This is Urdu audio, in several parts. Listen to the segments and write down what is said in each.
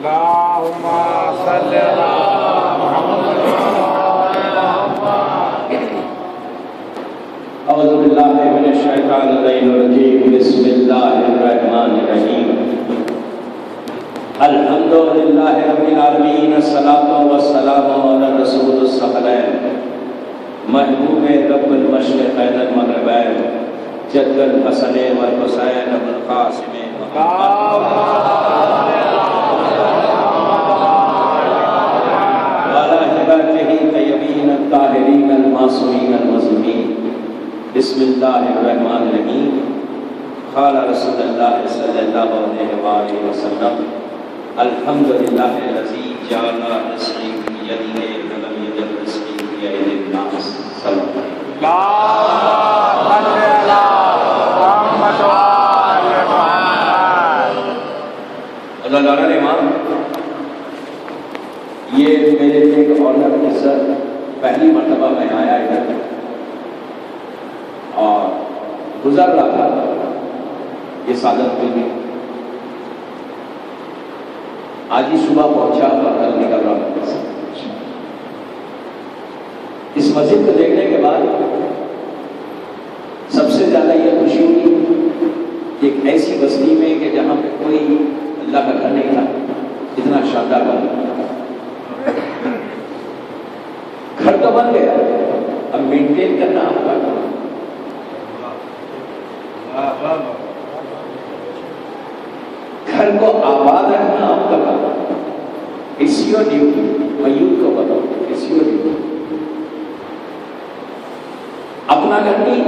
اللهم صل على محمد اعوذ باللہ من الشیطان الرجیم بسم اللہ الرحمن الرحیم الحمد للہ رب العالمین الصلاۃ والسلام علی رسول الثقلین محبوب رب المشرقین المغربین جد الحسن والحسین ابو القاسم وعلى عباده الطيبين الطاهرين المعصومين المظلومين بسم اللہ الرحمن الرحیم قال رسول اللہ صلی اللہ علیہ وآلہ وسلم الحمد للہ الذی جعل رزقی فی یدیہ ولم یجعل رزقی فی ایدی الناس صلی اللہ علیہ وسلم۔ اللہ امام، یہ میرے لیے ایک آنر عزت، پہلی مرتبہ میں آیا ادھر اور گزر رہا تھا یہ سعادت کے لیے، آج ہی صبح پہنچا اور کل نکل رہا تھا۔ اس مسجد کو دیکھنے کے بعد سب سے زیادہ یہ خوشی ہوئی کہ ایک ایسی بستی میں کہ جہاں پہ کوئی اللہ کا گھر نہیں تھا، اتنا شاندار بنا، گھر تو بن گیا، اب مینٹین کرنا آپ کا کام۔ گھر کو آباد رکھنا آپ کا کام، اٹس یور ڈیوٹی۔ میں یوتھ کو بتاؤں، اٹس یور ڈیوٹی۔ اپنا گھر نہیں،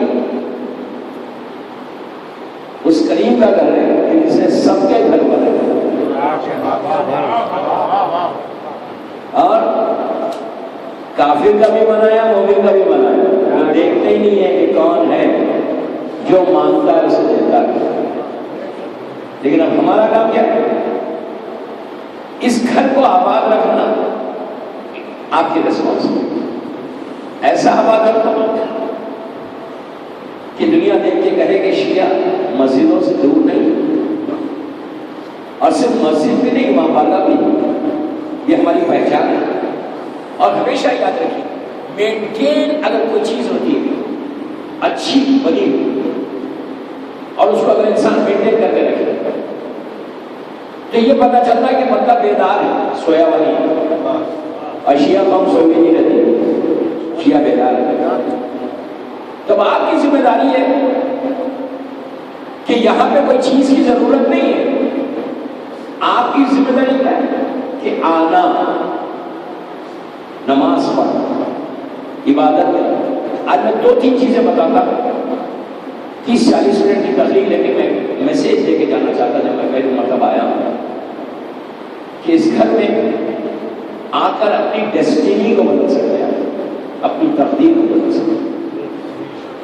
اس کریم کا گھر ہے کہ جس نے سب کے گھر بنائے، اور کافر کا بھی بنایا، مومن کا بھی بنایا۔ وہ دیکھتے ہی نہیں ہے کہ کون ہے، جو مانگتا ہے اسے دیتا ہے۔ لیکن اب ہمارا کام کیا ہے؟ اس گھر کو آباد رکھنا آپ کی رسپانسبلٹی۔ ایسا آباد رکھنا کہ دنیا دیکھ کے کہے کہ شیعہ مسجدوں سے دور نہیں، اور صرف مسجد بھی نہیں، وہاں بالا بھی، یہ ہماری پہچان ہے۔ اور ہمیشہ یاد رکھیے، مینٹین اگر کوئی چیز ہوتی ہے اچھی بنی اور اس کو اگر انسان مینٹین کر کے رکھے تو یہ پتہ چلتا ہے کہ بندہ بیدار ہے، سویا ہوا نہیں۔ اور شیعہ قوم سوئی بھی نہیں رہتی، شیعہ بیدار ہے۔ تب آپ کی ذمہ داری ہے کہ یہاں پہ کوئی چیز کی ضرورت نہیں ہے، آپ کی ذمہ داری کیا ہے کہ آنا، نماز پڑھنا، عبادت کرنا۔ آج میں 2-3 چیزیں بتاتا ہوں، 30-40 منٹ کی تقریر، لیکن میں میسیج دے کے جانا چاہتا جب میں پہلی مرتبہ آیا ہوں کہ اس گھر میں آ کر اپنی ڈیسٹینی کو بدل سکتے ہیں، اپنی تقدیر کو بدل سکتے ہیں۔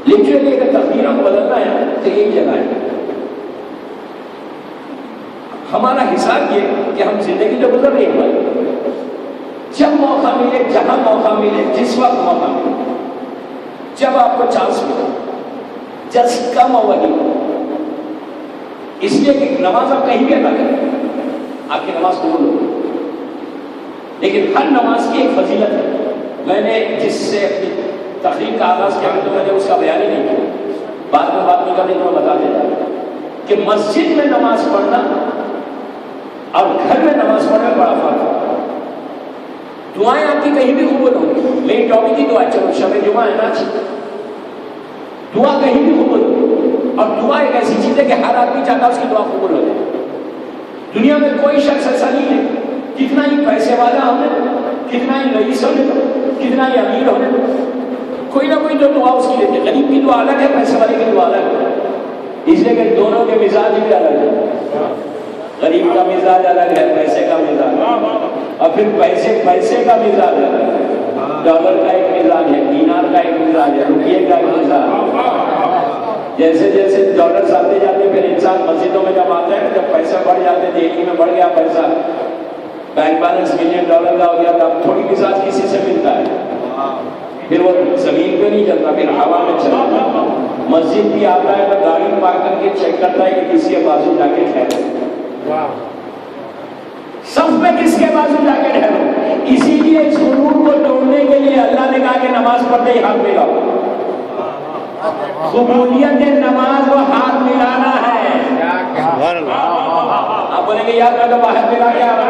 لٹرلی اگر تقدیروں کو بدلنا ہے تو یہی جگہ ہے۔ ہمارا حساب یہ کہ ہم زندگی جو گزر رہی ہے، جب موقع ملے، جہاں موقع ملے، جس وقت موقع ملے، جب آپ کو چانس ملے، جس کم ہو وہی، اس لیے کہ نماز آپ کہیں بھی ادا کریں، آپ کی نماز قبول ہو، لیکن ہر نماز کی ایک فضیلت ہے۔ میں نے جس سے اپنی تقریر کا آغاز کیا تو میں نے اس کا بیان ہی نہیں کیا، بعد میں بات نکلنے کو میں بتا دیتا کہ مسجد میں نماز پڑھنا اور گھر میں نماز پڑھنے میں بڑا فرق ہے۔ دعائیں آپ کی کہیں بھی قبول ہوں گی۔ میری ٹاپک کی دعا، چلو شب جمعہ ہے نا، دعا کہیں بھی قبول ہو، اور دعا ایک ایسی چیز ہے کہ ہر آدمی چاہتا ہے اس کی دعا قبول ہو جائے۔ دنیا میں کوئی شخص ایسا نہیں ہے، کتنا ہی پیسے والا ہونے، کتنا ہی رئیس ہونے، کتنا ہی امیر ہونے، کوئی نہ کوئی تو دعا اس کی لیتے۔ غریب کی دعا الگ ہے، پیسے والے کی دعا الگ ہے، اس لیے کہ دونوں کے مزاج بھی الگ ہے۔ غریب کا مزاج الگ ہے، پیسے کا مزاج، اور پھر پیسے کا مزاج الگ ہے۔ ڈالر کا ایک مزاج ہے، دینار کا ایک مزاج ہے، روپیے کا ایک مزاج۔ جیسے جیسے ڈالرز آتے جاتے پھر انسان مسجدوں میں جب آتا ہے، جب پیسے بڑھ جاتے، دہلی میں بڑھ گیا پیسہ، بینک بیلنس $1,000,000 کا ہو گیا، تو اب تھوڑی مزاج کسی سے ملتا ہے، پھر وہ زمین پہ نہیں چلتا، پھر ہوا میں چلتا ہے۔ مسجد بھی آتا ہے تو گاڑی پارک کر کے چیک کرتا ہے کہ کسی کے بازو جا کے ٹھہرے۔ صف میں کس کے بازو جا کے ٹھہرو. اسی لیے اس غرور کو توڑنے کے لیے اللہ نے کہا کہ نماز پڑھتے ہی ہاتھ ملاؤ. قبولیت نماز وہ ہاتھ ملانا ہے. آپ بولیں گے یار میں تو باہر ملا کے آ رہا،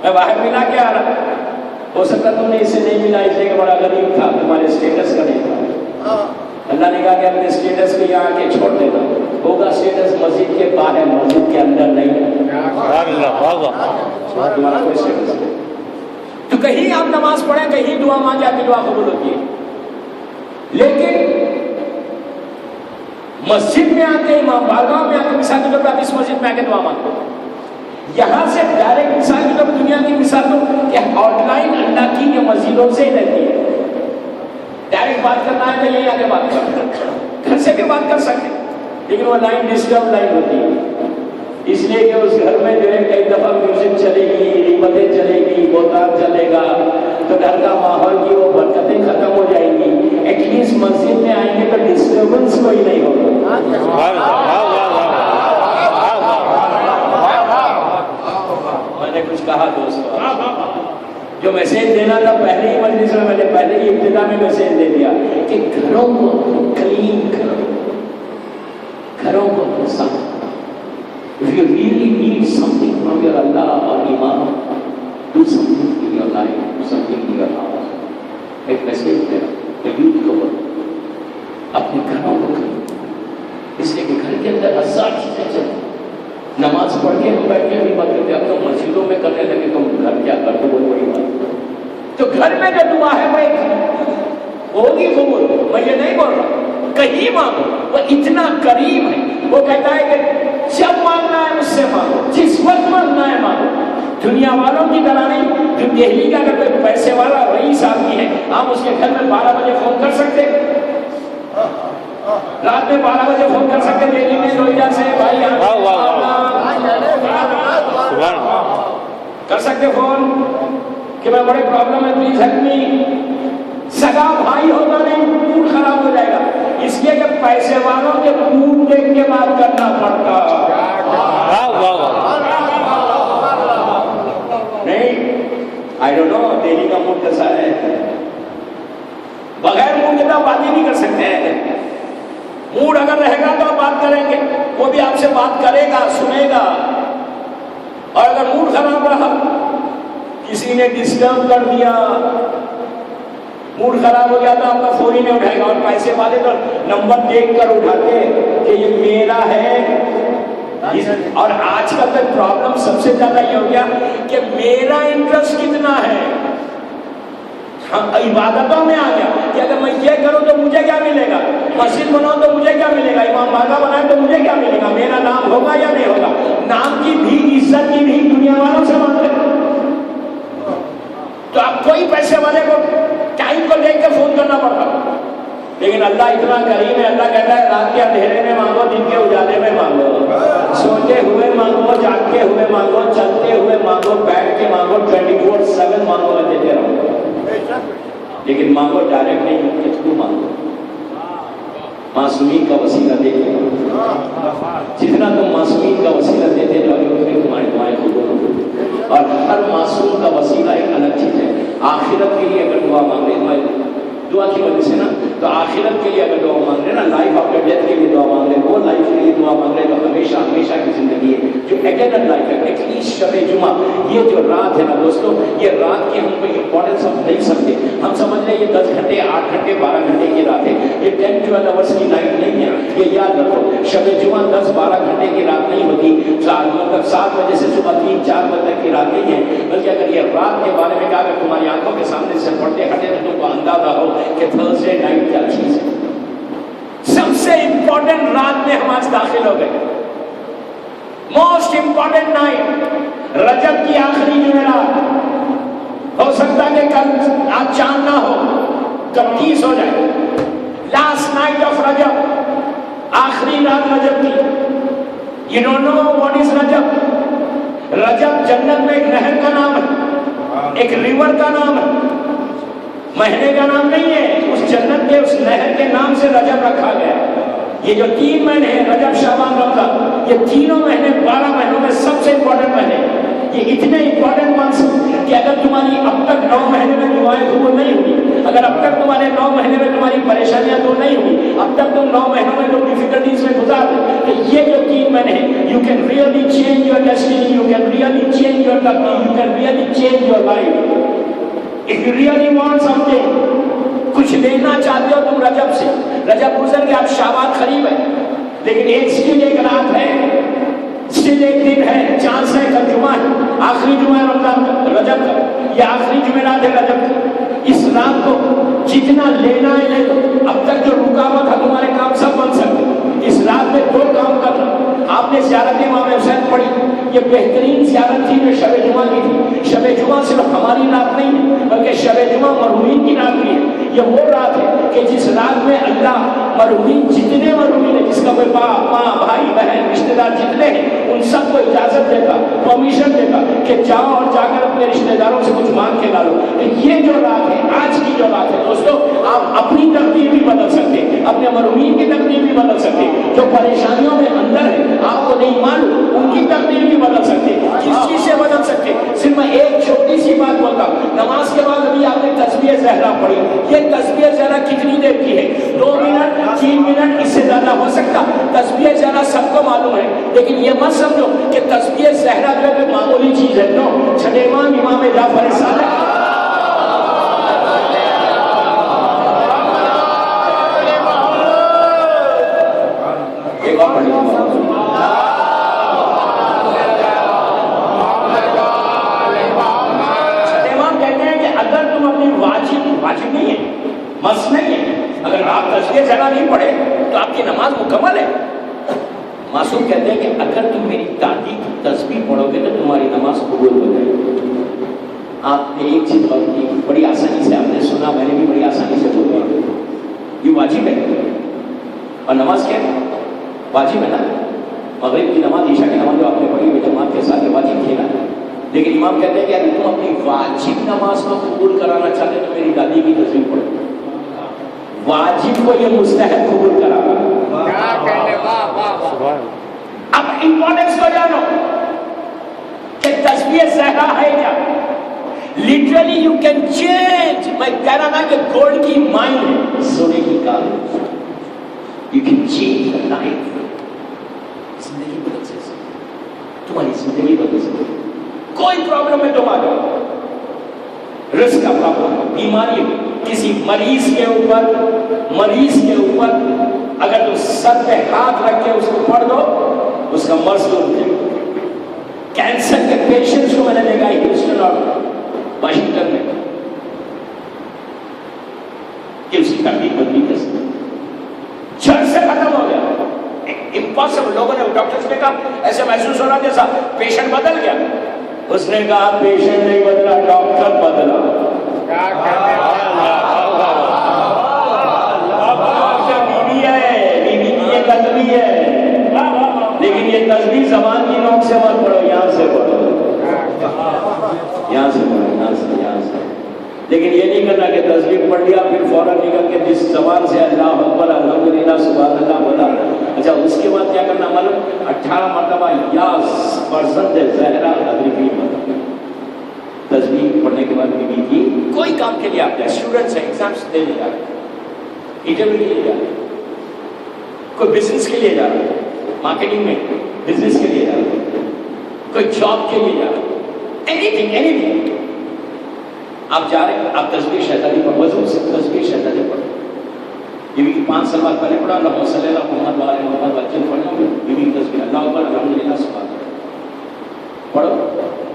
میں باہر ملا کے آ رہا. ہو سکتا تم نے اسے نہیں ملا اس لیے کہ بڑا غریب تھا، تمہارے اسٹیٹس کا نہیں تھا. اللہ نے کہا کہ اپنے اسٹیٹس کو یہاں کے چھوڑ دینا. ہوگا اسٹیٹس مسجد کے باہر، مسجد کے اندر نہیں. تمہارا کوئی اسٹیٹس نہیں. تو کہیں آپ نماز پڑھیں، کہیں دعا مانگے، آپ کی دعا قبول ہوتی ہے. لیکن مسجد میں آتے، امام بارگاہ میں آتے، مثال کے طور پر آپ اس مسجد میں آ کے دعا مانگتے ہیں. یہاں سے ڈائریکٹ مثال کی طرف دنیا کی مثال تو کہ آؤٹ لائن اللہ کی یہ مسجدوں سے ہی رہتی ہے. ڈائریکٹ بات کرنا ہے تو یہی آ کے بات کرنا، گھر سے بھی بات کر سکتے، لیکن وہ لائن ڈسٹرب لائن ہوتی ہے. اس لیے کہ اس گھر میں جو ہے کئی دفعہ میوزک چلے گی، غیبتیں چلے گی، بہتان چلے گا، تو گھر کا ماحول کی وہ برکتیں ختم ہو جائیں گی. ایٹ لیسٹ مسجد میں آئیں گے تو ڈسٹربنس کوئی نہیں ہوگا. میں نے کچھ کہا دوستو، جو میسیج دینا تھا پہلے ہی مجلس میں میں نے پہلے ہی ابتدا میں میسیج دے دیا کہ گھروں کو کلین کرو، گھروں کو صاف. If you really need something from your Allah or Iman, do something in your life, do something in your house. ایک میسیج دے رہا یوتھ کو اپنے گھروں کو کریں، اس لیے کہ گھر کے اندر ہزار چیزیں چلیں. نماز پڑھ کے ہم بیٹھ کے بھی بات کرتے، اب تو مسجدوں میں کرنے لگے تو گھر کیا کرتے وہ بڑی بات. تو گھر میں جو دعا ہے وہ ایک ہوگی قبول. میں یہ نہیں بول رہا کہیں مانگو، وہ اتنا قریب ہے. وہ کہتا ہے کہ جب مانگنا ہے مجھ سے مانگو، جس وقت مانگنا ہے مانگو. دنیا والوں کی طرح نہیں. جو دہلی کا اگر کوئی پیسے والا رئیس آدمی ہے، آپ اس کے گھر میں 12 بجے فون کر سکتے، رات میں 12 بجے فون کر سکتے دہلی میں نوئیڈا سے، بھائی کر سکتے فون کہ میں بڑے پرابلم ہے پلیز ہیلپ می. سگا بھائی ہوگا نہیں، موڈ خراب ہو جائے گا. اس لیے کہ پیسے والوں کے موڈ دیکھ کے بات کرنا پڑتا نہیں. آئی ڈونٹ نو دہلی کا موڈ کیسا ہے. بغیر موڈ کے تو بات ہی نہیں کر سکتے ہیں. موڈ اگر رہے گا تو آپ بات کریں گے، وہ بھی آپ سے بات کرے گا، سنے گا. اور اگر موڈ خراب رہا، کسی نے ڈسٹرب کر دیا، موڈ خراب ہو گیا تو آپ کا فون ہی نہیں اٹھائے گا. اور پیسے والے تو نمبر دیکھ کر اٹھاتے کہ یہ میرا ہے. اور آج کل تک پرابلم سب سے زیادہ یہ ہو گیا کہ میرا انٹرسٹ کتنا ہے. عبادتوں میں آ گیا کہ اگر میں یہ کروں تو مجھے کیا ملے گا، مسجد بناؤں تو مجھے کیا ملے گا، امام بارگاہ بنائے تو مجھے کیا ملے گا، میرا نام ہوگا یا نہیں ہوگا. نام کی بھی، عزت کی بھی دنیا والوں سے مانگتے. تو آپ کوئی پیسے والے کو ٹائم کو دیکھ کے فون کرنا پڑتا. لیکن اللہ اتنا کریم ہے، اللہ کہتا ہے رات کے اندھیرے میں مانگو، دن کے اجالے میں مانگو، سوتے ہوئے مانگو، جاگتے ہوئے مانگو، چلتے ہوئے مانگو، بیٹھ کے مانگو، 24/7 مانگو، میں دیتے رہوں. لیکن مانگو ڈائریکٹ نہیں، کس کو مانگو، معصومین کا وسیلہ دیتے رہو. جتنا تم معصومین کا وسیلہ دیتے جاؤ گے اتنی تمہاری دعائیں قبول ہوں. اور ہر معصوم کا وسیلہ ایک الگ چیز ہے. آخرت کے لیے اگر دعا مانگ رہے ہیں دعا کی وجہ سے نا، تو آخرت کے لیے اگر دعا مانگ رہے ہیں نا، لائف آفٹر ڈیتھ کے لیے دعا مانگ رہے ہیں، وہ لائف کے لیے دعا مانگ رہے ہیں جو ہمیشہ ہمیشہ کی زندگی ہے، جو ایٹرنل لائف ہے. ایٹ لیسٹ شب جمعہ، یہ جو رات ہے نا دوستو، یہ رات کی ہم کو امپورٹنس ہم نہیں سمجھتے. ہم سمجھ رہے یہ 10 گھنٹے 8 گھنٹے 12 گھنٹے کی رات ہے، یہ 10-12 آورس کی نائٹ نہیں ہے. یہ یاد رکھو، شب جمعہ 10-12 گھنٹے کی رات نہیں ہوتی، مطلب 7 بجے سے صبح 3-4 بجے تک کی رات نہیں ہے. بلکہ اگر یہ رات کے بارے میں کہا کہ تمہاری آنکھوں کے سامنے سے پردے ہٹے تو تم کو اندازہ ہو کہ تھرسڈے نائٹ کیا چیز ہے. سب سے امپورٹنٹ رات میں ہم آج داخل ہو گئے. موسٹ امپورٹنٹ نائٹ، رجب کی آخری جمعرات. ہو سکتا ہے کہ کل آج چاند نہ ہو، کل 30 ہو جائے. لاسٹ نائٹ آف رجب، آخری رات رجب کی. You don't know what is Rajab. Rajab جنت میں ایک نہر کا نام ہے، ایک ریور کا نام ہے، مہینے کا نام نہیں ہے. اس جنت کے اس نہر کے نام سے رجب رکھا گیا. یہ جو 3 مہینے ہیں، رجب شعبان رمضان، یہ تینوں مہینے 12 مہینوں میں سب سے امپورٹنٹ مہینے. یہ اتنے امپورٹنٹ منتھس کہ اگر تمہاری اب تک 9 مہینے میں دعائیں قبول نہیں ہوئی، اگر اب تک تمہارے 9 مہینے میں تمہاری پریشانیاں دور نہیں ہوئی، اب تک تم 9 مہینوں میں تم ڈیفیکلٹیز میں گزار دو، تو یہ جو 3 مہینے ہیں، you can really change your destiny, you can really change your تقدیر، you can really change your life if you really want something. کچھ لینا چاہتے ہو تم رجب سے، رجب گزر گیا، اب شعبان قریب ہے، لیکن ایک رات ہے، اسٹل ایک دن ہے، چانس ہے، کل جمعہ ہے، آخری جمعہ ہے رمضان کا، رجب کا، یہ آخری جمعرات ہے رجب کا۔ اس رات کو جتنا لینا ہے لے لو، اب تک جو رکاوٹ ہے تمہارے کام سب بن سکتے۔ اس رات میں 2 کام کرنا، آپ نے زیارت امام حسین پڑھی، یہ بہترین زیارت تھی جو شب جمعہ کی تھی۔ شب جمعہ صرف ہماری رات نہیں ہے بلکہ شب جمعہ مرحومین کی رات بھی ہے۔ یہ وہ رات ہے کہ جس رات میں اللہ مرحومین، جتنے مرحومین ہیں، جس کا کوئی باپ ماں بھائی بہن رشتے دار جتنے ہیں، ان سب کو اجازت دیتا، پرمیشن دیتا کہ جاؤ اور جا کر اپنے رشتے داروں سے کچھ مانگ کے ڈالو۔ یہ جو رات ہے، آج کی جو رات ہے دوستو، آپ اپنی تقدیر بھی بدل سکتے ہیں، اپنے مرحومین کی تقدیر بھی بدل سکتے ہیں۔ جو پریشانیوں میں اندر ہے، آپ کو نہیں معلوم، ان کی تقدیر بھی بدل سکتے ہیں۔ کس چیز سے بدل سکتے ہیں؟ صرف میں ایک چھوٹی سی بات بولتا ہوں، نماز کے بعد ابھی آپ نے تسبیح زہرا پڑھی، یہ تسبیح زہرا کتنی دیر کی ہے؟ 2 منٹ 3 منٹ، اس سے زیادہ ہو سکتا۔ تسبیح زہرا سب کو معلوم ہے، لیکن یہ مت سمجھو کہ تسبیح زہرا جو ہے معمولی چیز ہے۔ نو، چھٹے امام جعفر صادق ایک اور پڑھی، واجب نہیں ہے، مس نہیں ہے، اگر آپ تسبیح زہرا نہیں پڑھے تو آپ کی نماز مکمل ہے۔ معصوم کہتے ہیں کہ اگر تم میری دادی کی تسبیح پڑھو گے تو تمہاری نماز قبول ہو جائے گی۔ آپ نے ایک چیز غور کی، بڑی آسانی سے آپ نے سنا، میں نے بھی بڑی آسانی سے بول دیا، یہ واجب ہے۔ اور نماز کیا ہے؟ واجب ہے نا، مغرب کی نماز، عشاء کی نماز جو آپ نے پڑھی ہوئی جماعت کے ساتھ، یہ واجب تھی نا، لیکن امام کہتے ہیں کہ اگر تم اپنی واجب نماز کو قبول کرانا چاہتے تو میری دادی کی تسبیح پڑھو۔ واجب کو یہ مستحب قبول کرانا۔ اب امپورٹنس کو جانو کہ تسبیح زہرا ہے کیا؟ لٹرلی یو کین چینج، میں کہہ رہا تھا کہ گولڈ کی مائن ہے، سونے کی کان، you can change the life, زندگی بدل سکتی، تمہاری زندگی بدل سکتی۔ کوئی پرابلم میں تم آ جاؤ، رزق کا پرابلم، بیماری، کسی مریض کے اوپر اگر تم سر پہ ہاتھ رکھ کے اس کو پڑھ دو، اس کا مرض دور ہو جائے گا۔ کینسر کے پیشنٹس کو میں نے دیکھا ہیوسٹن اور واشنگٹن میں کہ اس کی تکلیف بدلی کیسے جھٹ سے ختم ہو گیا، امپاسبل۔ لوگوں نے ڈاکٹرز نے کہا ایسے محسوس ہو رہا جیسا پیشنٹ بدل گیا۔ اس نے کہا پیشنٹ نہیں بدلا، ڈاکٹر بدلا۔ بیوی ہے، بیوی کی یہ تسبیح ہے، لیکن یہ تسبیح زبان کی نوک سے مت پڑھو، یہاں سے پڑھو، یہاں سے پڑھو، یہاں سے۔ لیکن یہ نہیں کرنا کہ تسبیح پڑھ لیا پھر فوراً نکل کے جس زبان سے اللہ اکبر الحمدللہ سبحان اللہ بولا، اچھا اس کے بعد کیا کرنا معلوم؟ 18 مرتبہ یاس فرزند زہرا ادرکی تسبیح پڑھنے کے بعد بیوی کی کوئی کام کے لیے آپ جائیں، اسٹوڈنٹس ہیں ایگزامس دینے جا رہے ہیں، انٹرویو کے لیے جا رہے ہیں، کوئی بزنس کے لیے جا رہے ہیں، مارکیٹنگ میں بزنس کے لیے جا رہے ہیں، کوئی جاب کے لیے جا رہے ہیں، اینی تھنگ آپ جا رہے ہیں، آپ تسبیح شہزادی پڑھ، وضو سے تسبیح شہزادی پڑھ، بیوی کی 5 سال بعد پہلے پڑھا اللہم صلی اللہ محمد وعلی محمد وجل پڑھنا، بیوی کی تسبیح اللہ اکبر الحمدللہ سبحان اللہ پڑھو،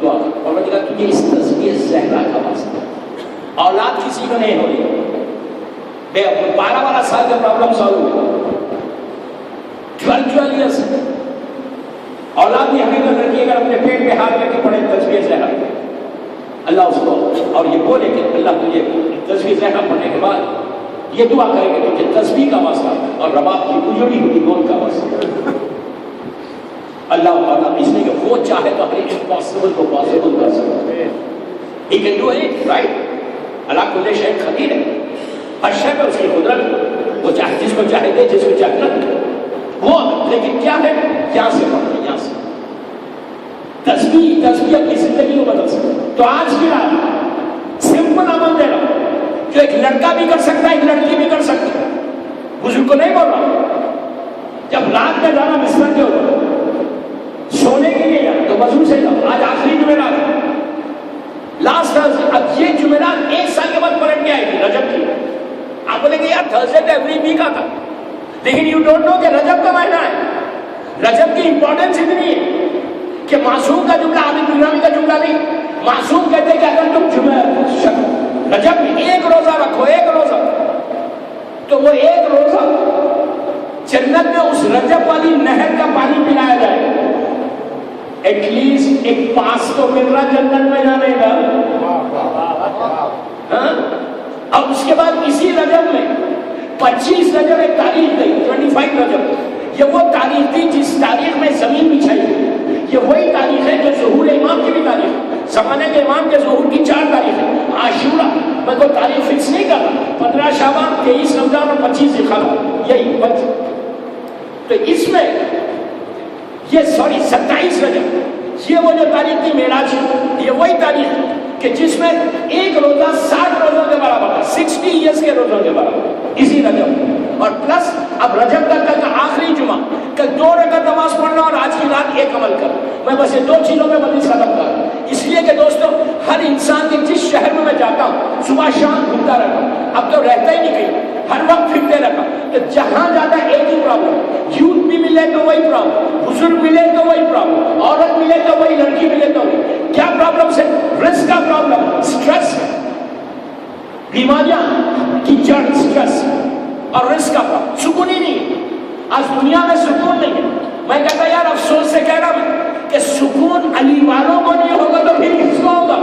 دعا کرو، اور میں کہا تجھے اس تسبیح زہرا کا واسطہ، اولاد کسی کو نہیں ہو رہی، 12 سال کا پرابلم سالو ہوا، 12 ایئرس اولاد نہیں ہمیں لڑکی اگر اپنے پیٹ پہ ہاتھ رکھ کے پڑھے تسبیح زہرا، اللہ اس کو اور یہ بولے کہ اللہ تجھے تسبیح زہرا پڑھنے کے بعد یہ دعا کرے کہ تجھے تسبیح کا واسطہ اور رباب کی اجڑی ہوئی گول کا واسطہ، اللہ تعالیٰ اس نے کہ وہ چاہے تو ہر امپاسبل کو پاسبل کر سکتا ہے، he can do it, right? Allah کل شیء قدیر ہے، ہر شے پہ اس کی قدرت، وہ چاہے جس کو چاہے دے، جس کو چاہے نہ دے وہ، لیکن کیا ہے؟ یہاں سے پڑھنا، یہاں سے تسبیح اپنی زندگی کو بدل سکتا ہے. تو آج کی رات سمپل عمل دے رہا ہوں جو ایک لڑکا بھی کر سکتا ہے, ایک لڑکی بھی کر سکتی ہے. بزرگ کو نہیں بول رہا. جب رات میں جانا بستر کے اوپر سونے کے لیے جانا تو وضو سے جاؤ. آج آخری جمعرات ہے, لاسٹ تھرسڈے. اب یہ جمعرات 1 سال کے بعد پلٹ کے آئے گی رجب کی. آپ بولیں گے یار تھرسڈے تو ایوری ویک آتا, لیکن یو ڈونٹ نو کہ رجب کا مہینہ ہے. رجب کی امپورٹنس اتنی ہے کہ معصوم کا جملہ عابد گرامی کا جملہ نہیں. معصوم کہتے ہیں کہ اگر تم رجب میں 1 روزہ رکھو, 1 روزہ, تو وہ 1 روزہ جنت میں اس رجب والی نہر کا پانی پلایا جائے گا. ایٹ لیسٹ ایک پاس تو مل رہا جنت میں جانے کا. اب اس کے بعد اسی رجب میں 25 رجب ایک تاریخ گئی, 25 رجب. یہ وہ تاریخ تھی جس تاریخ میں زمین بچھائی گئی. یہ وہی تاریخ ہے جو ظہور امام کی بھی تاریخ ہے. زمانے کے امام کے ظہور کی 4 تاریخ ہے. عاشورہ میں کوئی تاریخ فکس نہیں کر رہا, 15 شعبان, 23 رمضان اور 25 ذوالقعدہ, یہی 25. تو اس میں یہ 27 رجب, یہ وہ جو تاریخ تھی معراج کی, یہ وہی تاریخ ہے کہ جس میں ایک روزہ 60 روزوں کے برابر ہے, 60 ایئرس کے روزوں کے برابر اسی رجب. اور پلس اب رجب کا کل کا آخری جمعہ, کل 2 رکعت نماز پڑھنا اور آج کی رات 1 عمل کرنا. میں بس یہ 2 چیزوں میں مزید ختم کر رہا ہوں, اس لیے کہ دوستو ہر انسان کے جس شہر میں جاتا ہوں صبح شام گھومتا رہتا ہوں. اب تو رہتا ہی نہیں کہیں, ہر وقت پھرتے رہتا ہوں. تو جہاں جاتا ہے ایک ہی پرابلم, یوتھ بھی ملے تو وہی پرابلم, بزرگ ملے تو وہی پرابلم, عورت ملے تو وہی, لڑکی ملے تو وہی. کیا پرابلم ہے؟ رسک کا پرابلم, اسٹریس, بیماریاں کی جڑ اسٹریس اور رزق کا پرابلم. سکون ہی نہیں ہے آج دنیا میں, سکون نہیں ہے. میں کہتا یار افسوس سے کہہ رہا میں کہ سکون علی والوں کو نہیں ہوگا تو پھر کس کو ہوگا؟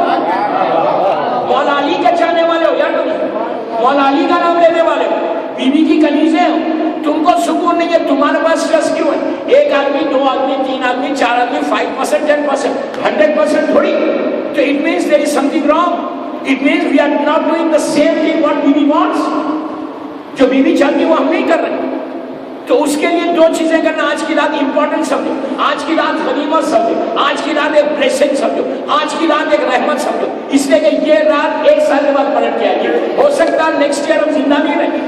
مولا علی کے چاہنے والے ہو یار, تم مولا علی کا نام لینے والے ہو, بیوی کی کنیزیں ہو, تم کو سکون نہیں ہے. تمہارے پاس اسٹریس کیوں ہے؟ 1 آدمی, 2 آدمی, 3 آدمی, 4 آدمی, 5%, 10%, 100% تھوڑی. تو it means there is something wrong. It means we are not doing the same thing what بیوی wants. جو بیوی چاہتی ہے وہ ہم نہیں کر رہے. تو اس کے لیے 2 چیزیں کرنا. آج کی رات امپورٹنٹ سمجھو, آج کی رات غنیمت سمجھو, آج کی رات ایک بلیسنگ سمجھو, آج کی رات ایک رحمت سمجھو. اس لیے کہ یہ رات 1 سال کے بعد پلٹ کے آئے گی. ہو سکتا ہے نیکسٹ ایئر ہم زندہ نہیں رہیں,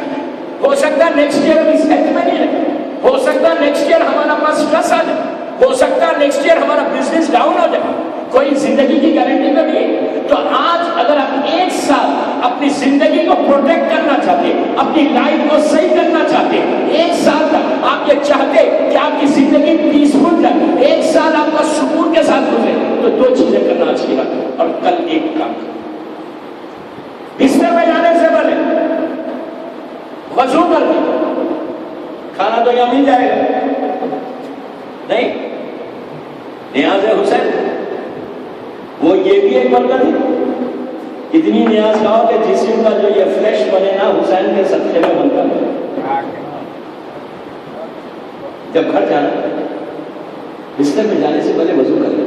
ہو سکتا ہے نیکسٹ ایئر ہم اس ہیلتھ میں نہیں رہیں, ہو سکتا ہے نیکسٹ ایئر ہمارا پاس اسٹریس آ جائے, ہو سکتا ہے نیکسٹ ایئر ہمارا بزنس ڈاؤن ہو جائے. کوئی زندگی کی گارنٹی تو نہیں ہے. تو آج اگر آپ 1 سال اپنی زندگی کو پروٹیکٹ کرنا چاہتے, اپنی لائف کو صحیح کرنا چاہتے, 1 سال تک آپ یہ چاہتے کہ آپ کی زندگی پیسفل جائے, 1 سال آپ کا سکون کے ساتھ گزرے, تو 2 چیزیں کرنا آج کی رات. اور کل ایک کام, بستر میں جانے سے پہلے وضو کر کے, کھانا تو یہاں مل جائے گا نہیں, نیاز حسین وہ یہ بھی ایک برکت ہے. اتنی نیاز کھاؤ کہ جسم کا جو یہ فلیش بنے نا حسین کے صدقے میں بنتا ہے. جب گھر جانا بستر میں جانے سے پہلے وضو کر لیں,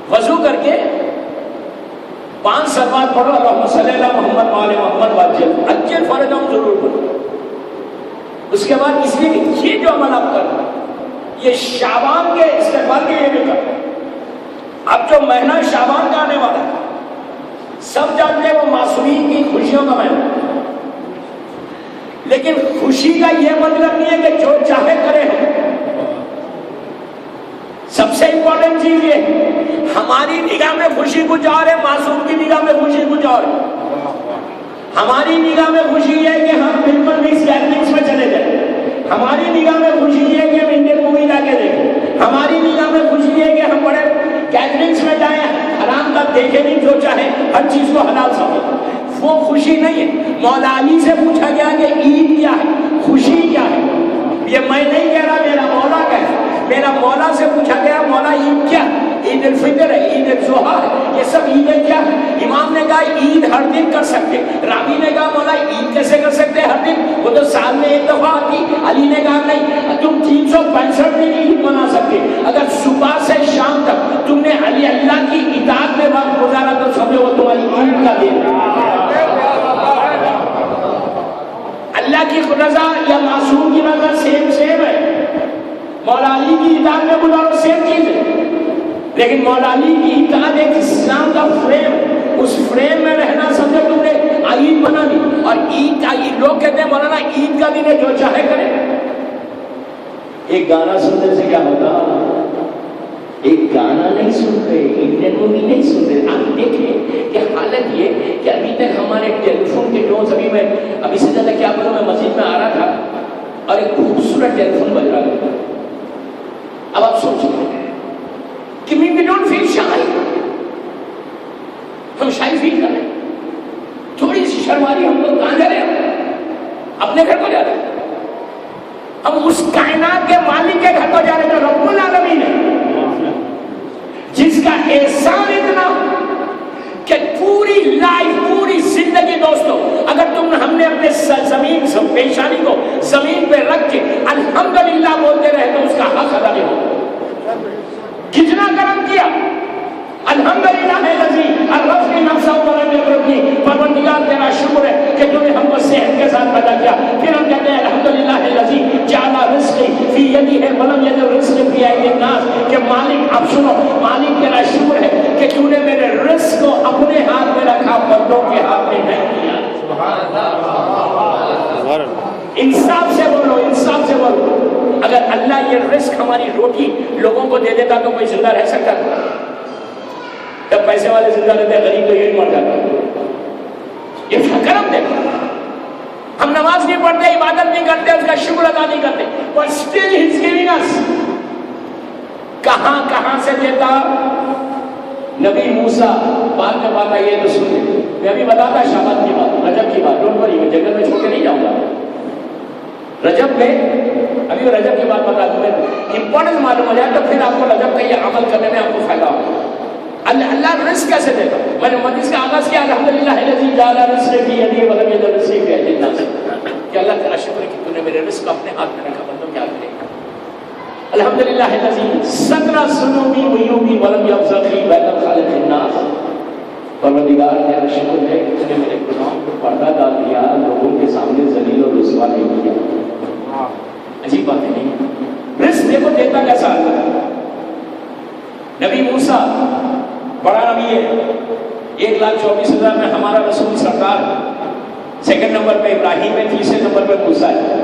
وضو کر کے 5 صلوات پڑھو, اللہم صلی علی محمد وعلی محمد واجب اجل فرجہم ضرور پڑھو. اس کے بعد اس لیے کہ یہ جو عمل آپ کر یہ شعبان کے استقبال کے لیے بھی کر. اب جو مہینہ شعبان کا آنے والا ہے سب جانتے ہیں وہ معصومین کی خوشیوں کا مہینہ, لیکن خوشی کا یہ مطلب نہیں ہے کہ جو چاہے کرے. سب سے امپورٹنٹ چیز یہ ہماری نگاہ میں خوشی کچھ اور ہے, معصوم کی نگاہ میں خوشی کچھ اور ہے. ہماری نگاہ میں خوشی یہ ہے کہ ہم بالکل مکس گیدرنگس میں چلے جائیں, ہماری نگاہ میں خوشی یہ ہے کہ ہم انڈین مووی لا کے دیکھیں, ہماری نگاہ میں خوشی یہ ہے کہ ہم بڑے گیدرنگس میں جائیں, حرام کا دیکھیں نہیں, جو چاہے ہر چیز کو حلال سمجھیں. وہ خوشی نہیں ہے. مولا علی سے پوچھا گیا کہ عید کیا ہے, خوشی کیا ہے؟ یہ میں نہیں کہہ رہا, میرا مولا کہہ رہا. میرا مولا سے پوچھا گیا مولا عید کیا؟ عید الفطر ہے, عید الاضحیٰ ہے, یہ سب عیدیں کیا ہے؟ امام نے کہا عید ہر دن کر سکتے. راوی نے کہا مولا عید کیسے کر سکتے ہر دن, وہ تو سال میں 1 دفعہ آتی. علی نے کہا نہیں, تم 365 دن عید منا سکتے. اگر صبح سے شام تک تم نے علی اللہ کی اطاعت میں وقت گزارا تو سمجھو وہ تمہاری عید کا دن ہے. اللہ کی رضا یا معصوم کی رضا سیم ہے. مولا علی کی اطاعت میں گزارو, سیم چیز ہے. لیکن مولا علی کی اطاعت ایک اسلام کا فریم، اس فریم میں رہنا سمجھو تم نے عید بنا لی. اور عید لوگ کہتے ہیں مولانا عید کا دن ہے جو چاہے کرے. ایک گانا سننے سے کیا ہوتا؟ ایک گانا نہیں سن رہے، انڈین مووی نہیں سن رہے. آپ دیکھیں کہ حالت یہ کہ ابھی تک ہمارے ٹیلی فون کے ٹونز، ابھی سے زیادہ کیا بولوں، میں مسجد میں آ رہا تھا اور ایک خوبصورت ٹیلی فون بج رہا تھا. اب آپ سوچیں کہ we don't feel shy. ہم شائی فیل کر رہے ہیں، تھوڑی سی شرماری. ہم لوگ کہاں جا رہے ہیں؟ اپنے گھر کو جا رہے ہیں. ہم اس کائنات کے مالک کے گھر کو جا رہے ہیں جو رب العالمین ہے، جس کا احسان اتنا کہ پوری لائف، پوری زندگی دوستو، اگر ہم نے اپنے زمین پیشانی کو زمین پہ رکھ کے الحمدللہ بولتے رہے تو اس کا حق ادا نہیں ہوگا. کتنا کرم کیا، الحمدللہ ہے الذی عرفنی نفسہ ولم یترکنی. پروردگار تیرا شکر ہے کہ تو نے ہم کو صحت کے ساتھ پیدا کیا. پھر ہم کہتے ہیں الحمدللہ ہے الذی جعل رزقی فی یدی ہے ولم یجعل رزقی فی ایدی الناس. کہ مالک، اب سنو، مالک تیرا شکر ہے کہ تو نے میرے رزق کو اپنے ہاتھ میں رکھا، بندوں کے ہاتھ میں نہیں کیا. انصاف سے بولو، انصاف سے بولو. اگر اللہ یہ رزق ہماری روٹی لوگوں کو دے دیتا تو کوئی زندہ رہ سکتا تھا؟ جب پیسے والے زندہ رہتے ہیں، غریب تو یہ مر جاتا. یہ کرم دیکھو. ہم نماز نہیں پڑھتے، عبادت نہیں کرتے، اس کا شکر ادا نہیں کرتے، but still he is giving us. کہاں کہاں سے دیتا؟ نبی موسیٰ بعد میں بات آئی ہے تو سن لیں. میں ابھی بتاتا شابت کی بات، رجب کی بات. ڈونٹ وری، میں جنگل میں چھوڑ کے نہیں جاؤں گا. رجب میں ابھی وہ رجب کی بات بتا دوں میں، امپورٹنس معلوم ہو جائے تو پھر آپ کو رجب کا یہ عمل کرنے میں آپ کو فائدہ ہوگا. اللہ رزق کیسے دیتا؟ میں نے حدیث کا آغاز کیا الحمدللہ الذی جعل رزقی فی یدی ولم یجعل رزقی فی ایدی الناس. کہ اللہ تیرا شکر ہے کہ تو نے میرے رزق اپنے ہاتھ میں رکھا، بندوں کے ہاتھ میں رکھا. الحمدللہ الذی ستر ذنوبی وعیوبی ولم یبخسنی بین الخالق الناس. پروردگار تیرا شکر ہے کہ تو نے میرے گناہوں کو پردہ ڈال دیا، لوگوں کے سامنے ذلیل اور رسوا نہیں کیا. عجیب بات ہے نہیں؟ رزق دیکھو دیتا کیسا اللہ ہے. نبی موسیٰ بڑا نبی ہے، 1,24,000 میں ہمارا رسول سرکار. سیکنڈ نمبر پہ ابراہیم ہے، تیسرے نمبر پہ موسیٰ ہے.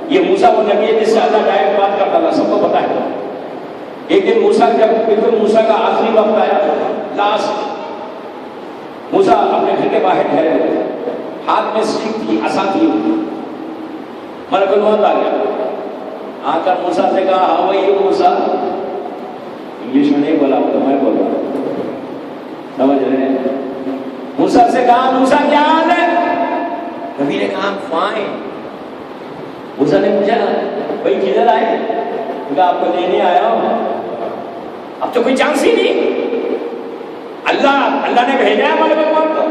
یہ موسیٰ وہ نبی ہے جس سے اللہ ڈائریکٹ بات کرتا تھا، سب کو پتا ہے. ایک دن موسیٰ جب بالکل موسیٰ کا آخری وقت آیا، لاسٹ، موسیٰ اپنے گھر کے باہر ٹھہرے ہوئے، ہاتھ میں سٹک تھی، عصا تھی. ملک الموت آ گیا، آ کر موسیٰ سے کہا ہاں وہی موسیٰ. انگلش میں نہیں بولا، تو میں بول رہا ہوں، سمجھ رہے ہیں؟ موسیٰ سے کہا موسیٰ کیا حال ہے؟ نبی نے کہا فائن. موسیٰ نے پوچھا بھائی کدھر آئے؟ کہا آپ کو لینے آیا ہوں. اب تو کوئی چانس ہی نہیں، اللہ نے بھیجا ہے ملک الموت کو.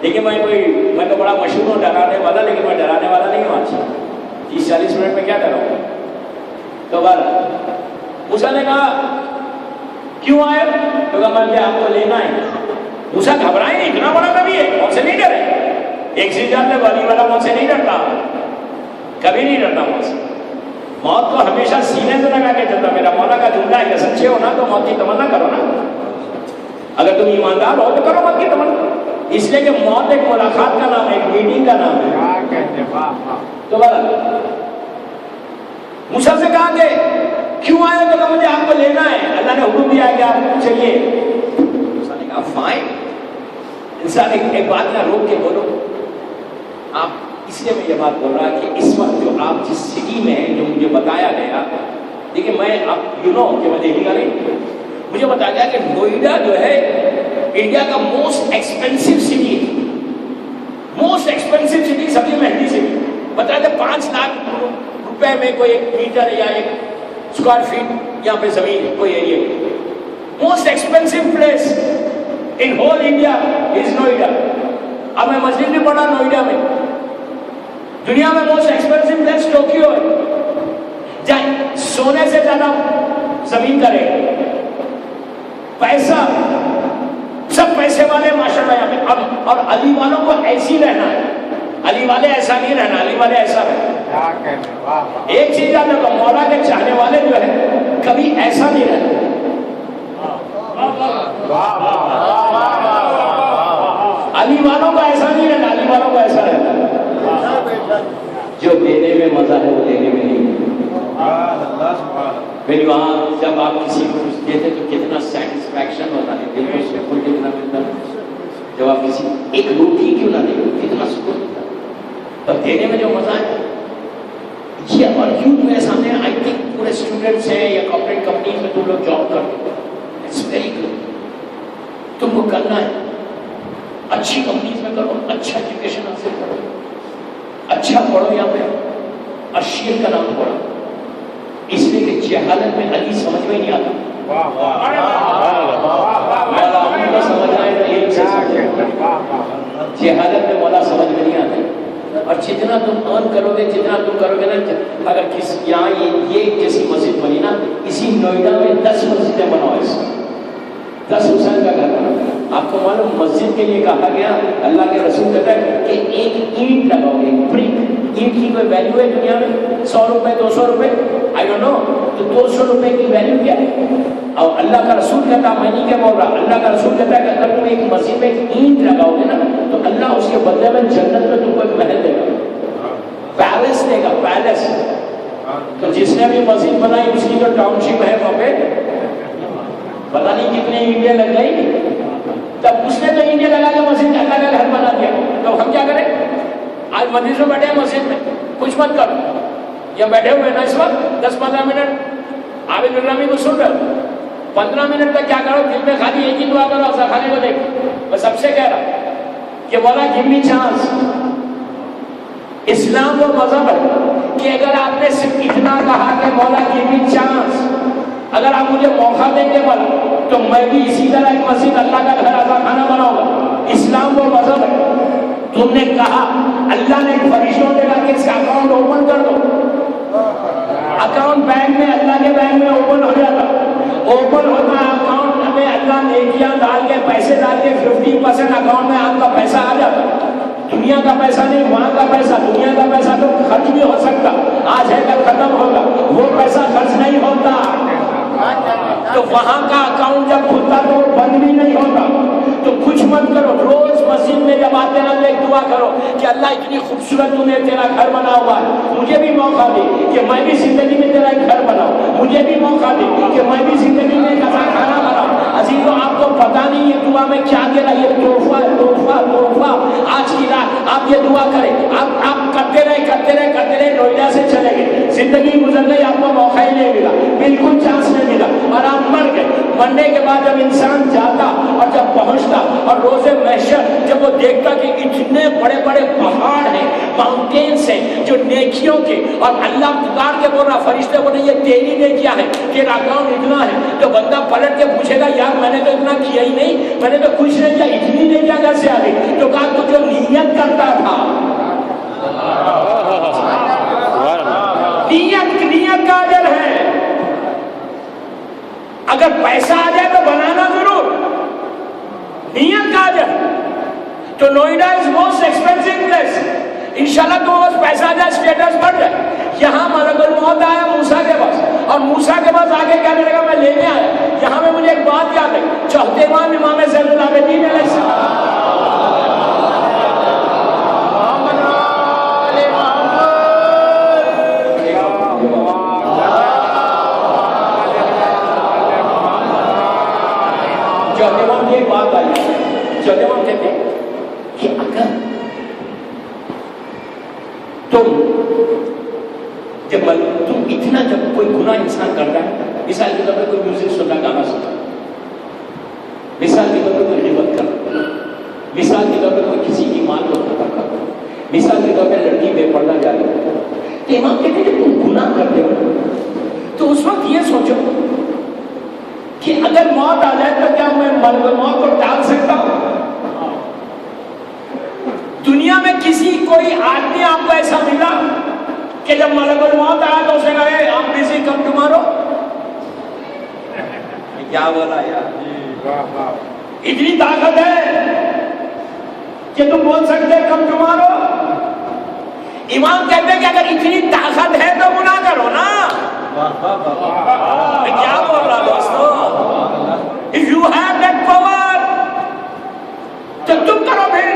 لیکن میں تو بڑا مشہور ہوں ڈرانے والا، لیکن میں ڈرانے والا نہیں ہوں. آج 30-40 منٹ میں کیا ڈراؤں گا؟ تو بہرحال موسیٰ نے کہا کیوں آئے؟ تو کہا میں آپ کو لینا ہے. موسیٰ گھبرائے نہیں، اتنا بڑا نبی ہے، موت سے نہیں ڈرے. ایک چیز جانتے، ولی والا موت سے نہیں ڈرتا، کبھی نہیں ڈرتا موت سے. موت کو ہمیشہ سینے سے لگا کے چلتا. میرا مولا کا جملہ ہے کہ سچے ہو نا تو موت کی تمنا کرو نا. اگر تم ایماندار ہو تو کرو موت کی تمنا. اس لیے کہ موت ایک ملاقات کا نام ہے، ایک میٹنگ کا نام ہے. تو بہرحال موسیٰ سے کہا کہ کیوں آئے؟ تو کہا مجھے آپ کو لینا ہے، اللہ نے حکم دیا کہ آپ چلیے. موسیٰ نے کہا فائن. انسان ایک بات نہ روک کے بولو. آپ اس لیے میں یہ بات بول رہا کہ اس وقت جو آپ جس سٹی میں ہیں، جو مجھے بتایا گیا، دیکھیں میں آپ یو نو کہ میں دہلی کا نہیں، مجھے بتایا گیا کہ نوئیڈا جو ہے انڈیا کا موسٹ ایکسپینسو سٹی ہے. موسٹ ایکسپینسو سٹی، سب سے مہنگی سٹی. بتایا تھا 5 لاکھ روپے میں کوئی 1 میٹر یا 1 اسکوائر فیٹ یہاں پہ زمین کوئی area. Most expensive place in whole India is Noida. اب میں مسجد بھی پڑھا نوئیڈا میں. دنیا میں موسٹ ایکسپینسو پلیس ٹوکیو ہے، جہاں سونے سے زیادہ زمین کا ریٹ. پیسہ، سب پیسے والے ماشاء اللہ یہاں پہ. اور علی والوں کو ایسی رہنا ہے، علی والے ایسا نہیں رہنا، علی والے ایسا رہنا. ایک چیز یاد رکھو، مولا کے چاہنے والے جو ہے کبھی ایسا نہیں رہنا. پھر وہاں جب آپ کسی کو کچھ دیتے تو کتنا سیٹسفیکشن ہوتا ہے، دل کو سکون کتنا ملتا ہے. جب آپ کسی ایک روٹی کیوں نہ دیں کتنا سکون ملتا ہے، تو دینے میں جو مزہ ہے یہ. اور یوتھ میرے سامنے آئی تھنک پورے اسٹوڈنٹس ہیں یا کارپوریٹ کمپنیز میں تم لوگ جاب کرتے ہو، اٹس ویری گڈ. تم کو کرنا ہے اچھی کمپنیز میں کرو، اچھا ایجوکیشن حاصل کرو، اچھا پڑھو، یہاں پہ اور شیر کا نام پڑھو، اس لیے کہ جہالت میں علی سمجھ میں نہیں آتا. مولا علی کو سمجھنا ہے تو ایک سے جہالت میں مولا سمجھ میں نہیں آتا. اور جتنا تم ارن کرو گے، جتنا تم کرو گے نا، اگر کس یہاں یہ جیسی مسجد بنی نا، اسی نوئیڈا میں 10 مسجدیں بناؤ، ایسے 10 حسین کا گھر بنا. آپ کو معلوم مسجد کے لیے کہا گیا، اللہ کے رسول کہتا ہے کہ ایک اینٹ لگاؤ، ایک برک. اینٹ کی کوئی ویلیو ہے دنیا میں؟ 100 روپے 200 روپے، آئی ڈونٹ نو. تو 200 روپے کی ویلیو کیا ہے؟ اور اللہ کا رسول کہتا، میں نہیں کیا بول رہا، اللہ کا رسول کہتا ہے کہ اگر تم ایک مسجد میں ایک اینٹ لگاؤ گے نا تو اللہ اس کے بدلے میں جنت میں تم کو ایک محل دے گا، پیلس دے گا، پیلس. تو جس نے بھی مسجد بنائی اس کی جو ٹاؤن شپ ہے وہاں پہ پتہ نہیں کتنے اینٹیں لگ گئی. تب اس نے تو اینٹیں لگا کے مسجد اللہ کا گھر بنا دیا. تو ہم کیا کریں؟ آج مدرسے میں بیٹھے ہیں، مسجد میں کچھ مت کرو، یا بیٹھے ہوئے نا اس وقت 10-15 منٹ عابد الرحمی کو سن رہے ہو، 15 منٹ تک کیا کرو، دل میں خالی ایک ہی دعا کرو، افضل خانے کو دیکھو. میں سب سے کہہ رہا کہ مولا گیو می چانس. اسلام وہ مذہب ہے کہ اگر آپ نے صرف اتنا کہا کہ مولا گیو می چانس، اگر آپ مجھے موقع دیں گے مولا تو میں بھی اسی طرح ایک مسجد اللہ کا گھر افضل خانہ بناؤں گا. اسلام وہ مذہب ہے. تم نے کہا، اللہ نے فرشتوں نے کہا کہ اس کا اکاؤنٹ اوپن کر دو. اکاؤنٹ بینک میں، اللہ کے بینک میں اوپن ہو جاتا. اوپن ہوتا ہے اکاؤنٹ میں، اللہ نیکیاں ڈال کے، پیسے ڈال کے 50% اکاؤنٹ میں آپ کا پیسہ آ جاتا. دنیا کا پیسہ نہیں، وہاں کا پیسہ. دنیا کا پیسہ تو خرچ بھی ہو سکتا، آج ہے کل ختم ہوگا، وہ پیسہ خرچ نہیں ہوتا. تو وہاں کا اکاؤنٹ جب کھلتا تو وہ بند بھی نہیں ہوتا. تو کچھ مت کرو، روز مسجد میں جب آتے نا تو ایک دعا کرو کہ اللہ اتنی خوبصورت تو نے تیرا گھر بنا ہوا ہے، مجھے بھی موقع دے کہ میں بھی زندگی میں تیرا ایک گھر بناؤں. مجھے بھی موقع دے کہ میں بھی زندگی میں ایک اچھا کھانا بناؤں. عزیزوں، آپ کو پتا نہیں یہ دعا میں کیا دے رہا، یہ تحفہ تحفہ تحفہ. آج کی رات آپ یہ دعا کریں، آپ کرتے رہے کرتے رہے کرتے رہے، نوئیڈا سے چلے گئے، زندگی گزر گئی، آپ کو موقع ہی نہیں ملا، بالکل چانس نہیں ملا، اور آپ مر گئے. مرنے کے بعد جب انسان جاتا اور جب پہنچتا اور روز محشر جب وہ دیکھتا کہ اتنے بڑے بڑے پہاڑ ہیں، ماؤنٹینس ہیں جو نیکیوں کے، اور اللہ پکار کے بول رہا، فرشتے بول رہے یہ تیری نیکیاں ہیں، تیرا اکاؤنٹ اتنا ہے. تو بندہ پلٹ کے پوچھے گا، یار میں نے تو اتنا کیا ہی نہیں، میں نے تو کچھ نہیں کیا، اتنی نیکیاں کیسے آ گئی؟ تو کہا تو جو نیت کرتا تھا، نیت کا اجر ہے. اگر پیسہ آ جائے تو بنانا ضرور، نیت کا اجر. تو Noida is most expensive place. انشاءاللہ تو بس پیسہ آ جائے، اسٹیٹس بڑھ جائے. یہاں ملک الموت آیا موسیٰ کے پاس، اور موسیٰ کے پاس آگے کیا کرے گا، میں لینے آیا. یہاں میں مجھے ایک بات یاد ہے، چوتھے امام زین العابدین علیہ السلام، چوتھے کی ایک بات آئی. چوتھے کہتے ہیں کہ اگر تم اتنا جب کوئی گناہ انسان کرتا ہے، مثال کے طور پر کوئی میوزک سننا، گانا سننا، مثال کے طور پر کوئی غیبت کرنا، مثال کے طور پر کوئی کسی کی مال کو خطا کرنا، مثال کے طور پر لڑکی بے پردہ جاری کرنا، تو امام کہتے ہیں کہ تم گناہ کرتے ہو تو اس وقت یہ سوچو کہ اگر موت آ جائے تو کیا میں موت کو ٹال سکتا ہوں؟ دنیا میں کسی کوئی آدمی آپ کو ایسا ملا کہ جب ملک الموت آیا تو اسے کہا آپ بزی کم ٹمارو؟ کیا بولا یار، اتنی طاقت ہے کہ تم بول سکتے کم ٹمارو؟ امام کہتے ہیں کہ اگر اتنی طاقت ہے تو گناہ کرو نا. کیا بول رہا دوستو، if you have that power تو تم کرو. پھر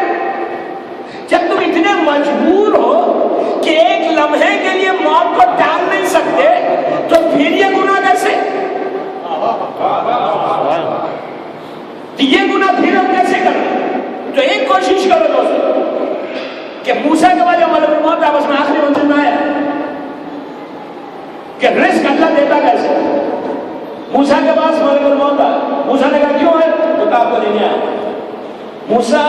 جب تم اتنے مجبور ہو کہ ایک لمحے کے لیے موت کو ٹال نہیں سکتے تو پھر یہ گناہ کیسے؟ موسیٰ کے پاس ملک الموت آیا. موسیٰ نے کہا کیوں ہے؟ تو کہا آپ کو لینے آیا. موسیٰ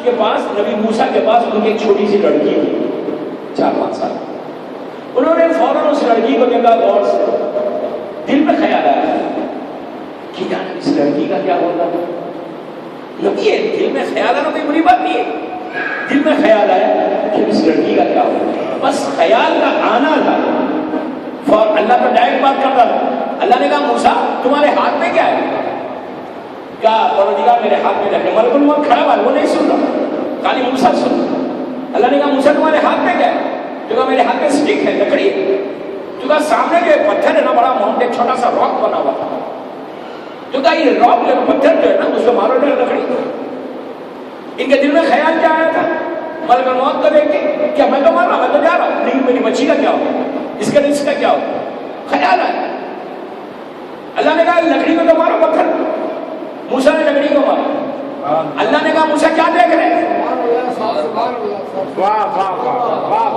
کے پاس, نبی موسیٰ کے پاس ان کی ایک چھوٹی سی لڑکی تھی 4-5 سال. انہوں نے فوراً اس لڑکی کو دیکھا, غور سے دل میں خیال آیا کہ یار اس لڑکی کا کیا ہوگا. نبی ہے, دل میں خیال آنا کوئی بری بات نہیں ہے. دل میں خیال آیا کہ اس لڑکی کا کیا ہوگا. بس خیال کا آنا تھا, اور اللہ تو ڈائریکٹ بات کرتا تھا. اللہ نے کہا موسیٰ تمہارے ہاتھ میں کیا ہے؟ کہا پروردگار میرے ہاتھ میں رکھے. ملک الموت کھڑا ہوا, وہ نہیں سن رہا, خالی موسیٰ سن. اللہ نے کہا موسیٰ تمہارے ہاتھ میں کیا ہے؟ تو کہا میرے ہاتھ میں سٹک ہے, لکڑی ہے. تو کہا سامنے جو پتھر ہے نا, بڑا ماؤنٹین, چھوٹا سا راک بنا ہوا تھا. تو کہا یہ راک پتھر جو ہے نا اس کو مارو ڈر لکڑی. ان کے دل میں خیال کیا آیا تھا ملک الموت کو دیکھ کے؟ کیا میں تو مر رہا, میں تو جا رہا ہوں, نہیں میری بچی کا کیا ہوگا, اس کے رزق کا کیا ہوگا. خیال آیا. اللہ نے کہا لکڑی کو تو مارو, پتھر. موسیٰ نے لکڑی کو مارا. اللہ نے کہا موسیٰ کیا دیکھ رہے ہیں؟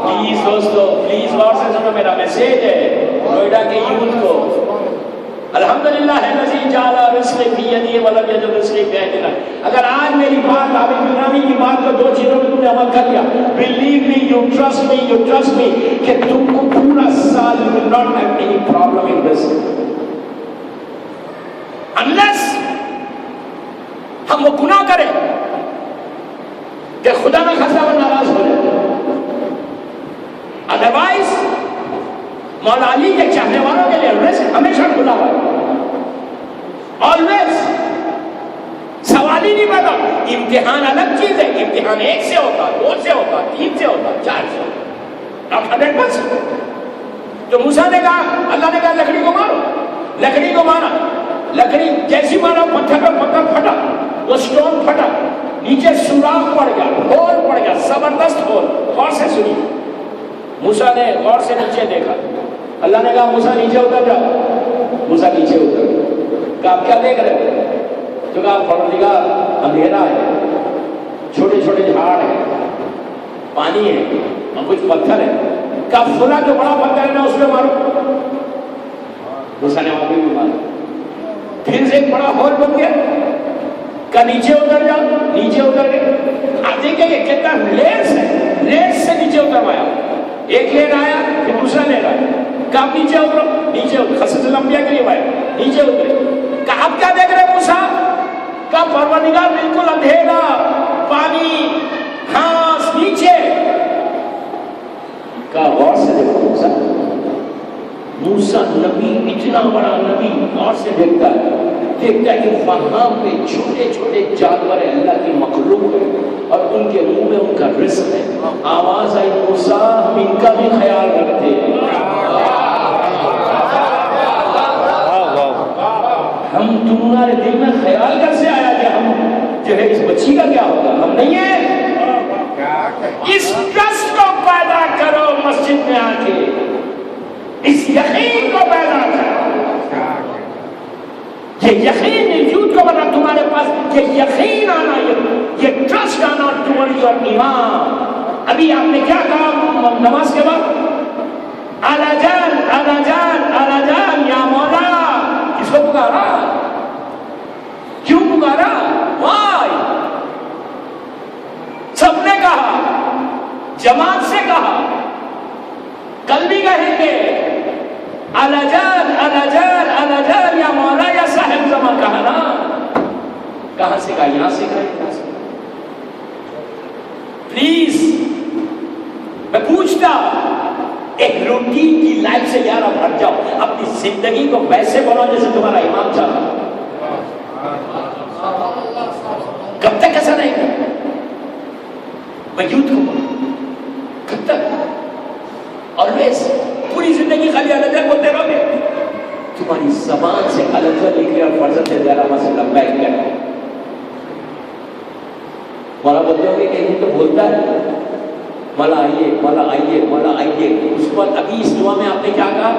پلیز دوستو, پلیز غور سے سنو, میرا میسیج ہے نوئیڈا کے یوتھ کو. الحمدللہ ہے الذی جعل رزق فی یدی ولم یجعل رزق فی ایدینا. اگر آج میری بات عابد بنانی کی بات کو 2 چیزوں میں تم نے عمل کر لیا, believe me, you trust me کہ تم کو پورا سال you will not have any problem in this unless ہم وہ گناہ کریں کہ خدا نہ خاصا وہ ناراض ہو جائے. ادروائز مولا علی کے چاہنے والوں کے لیے رزق ہمیشہ کھلا ہوا ہے, آلویز. سوال ہی نہیں پیدا. امتحان الگ چیز ہے, امتحان 1 سے ہوتا, 2 سے ہوتا, 3 سے ہوتا, 4 سے ہوتا, not 100%. تو موسیٰ نے کہا, اللہ نے کہا لکڑی کو مارو. لکڑی کو مارا, لکڑی جیسی مارا پتھر پر پتھر پھٹا, وہ سٹون پھٹا, نیچے سوراخ پڑ گیا, ہول پڑ گیا, زبردست ہول. غور سے سنی. موسیٰ نے غور سے نیچے دیکھا. اللہ نے کہا موسیٰ نیچے اتر جاؤ. موسیٰ نیچے اتر گیا. کہا آپ کیا دیکھ رہے ہیں؟ تو کہا پروردگار اندھیرا ہے, چھوٹے چھوٹے جھاڑ ہیں, پانی ہے اور کچھ پتھر ہے. کہا فلاں جو بڑا پتھر ہے نا اس میں مارو. موسیٰ نے وہاں بھی مارا. پھر سے ایک بڑا ہول بن گیا. کہا نیچے اتر جاؤ. نیچے اتر گئے. آپ دیکھیں کہ کتنا لیئرز ہے, لیئرز سے نیچے اتروایا. ایک لیئر آیا پھر دوسرا لیئر آیا. کہا آپ نیچے اترو. نیچے اتر, خصوص الانبیاء کے لیے آیا, نیچے اترے. کہا آپ کیا دیکھ رہے ہیں موسیٰ؟ کہا پروردگار بالکل اندھیرا, پانی, گھاس, نیچے. کہا غور سے دیکھو موسیٰ. موسیٰ نبی, اتنا بڑا نبی, غور سے دیکھتا ہے کہ وہاں پہ چھوٹے چھوٹے جانور اللہ کی مخلوق ہے اور ان کے منہ میں ان کا رزق ہے. آواز آئی موسیٰ ہم ان کا بھی خیال رکھتے ہیں. ہم تمہارے دل میں خیال کیسے آیا کہ ہم جو ہے اس بچی کا کیا ہوگا؟ ہم نہیں ہیں. اس ٹرسٹ کو پیدا کرو مسجد میں آ کے, اس یقین کو پیدا کرو. یہ یقین وجود کو بنا تمہارے پاس, یہ یقین آنا, یہ ٹرسٹ آنا ٹوورڈ یور ایمان. ابھی آپ نے کیا کہا نماز کے بعد؟ اعلیٰ جان, اعلیٰ جان, اعلیٰ جان, یا مولا. کس کو پکارا؟ کیوں پکارا؟ وائی. سب نے کہا, جماعت سے کہا, کل بھی کہیں گے اعلیٰ جان, اعلیٰ جان, اعلیٰ جان, یا مولا, یا صاحب زمان. کہا نا, کہاں سے کہا؟ یہاں سے کہا. پلیز میں پوچھتا, ایک روٹین کی لائف سے یار اب ہٹ جاؤ. اپنی زندگی کو ویسے بناؤ جیسے تمہارا امام چاہتا. کب تک ایسا نہیں ہے؟ میں یوتھ کو کب تک آلویز پوری زندگی خالی الگ بولتے رہو گے؟ تمہاری زبان سے الگ نکلے اور فرض سے زیادہ مسئلہ بیک کرو. مولا بولتے ہو گے کہ یہ تو بولتا ہے مولا آئیے, مولا آئیے, مولا آئیے. اس کو ابھی اس دعا میں آپ نے کیا کہا؟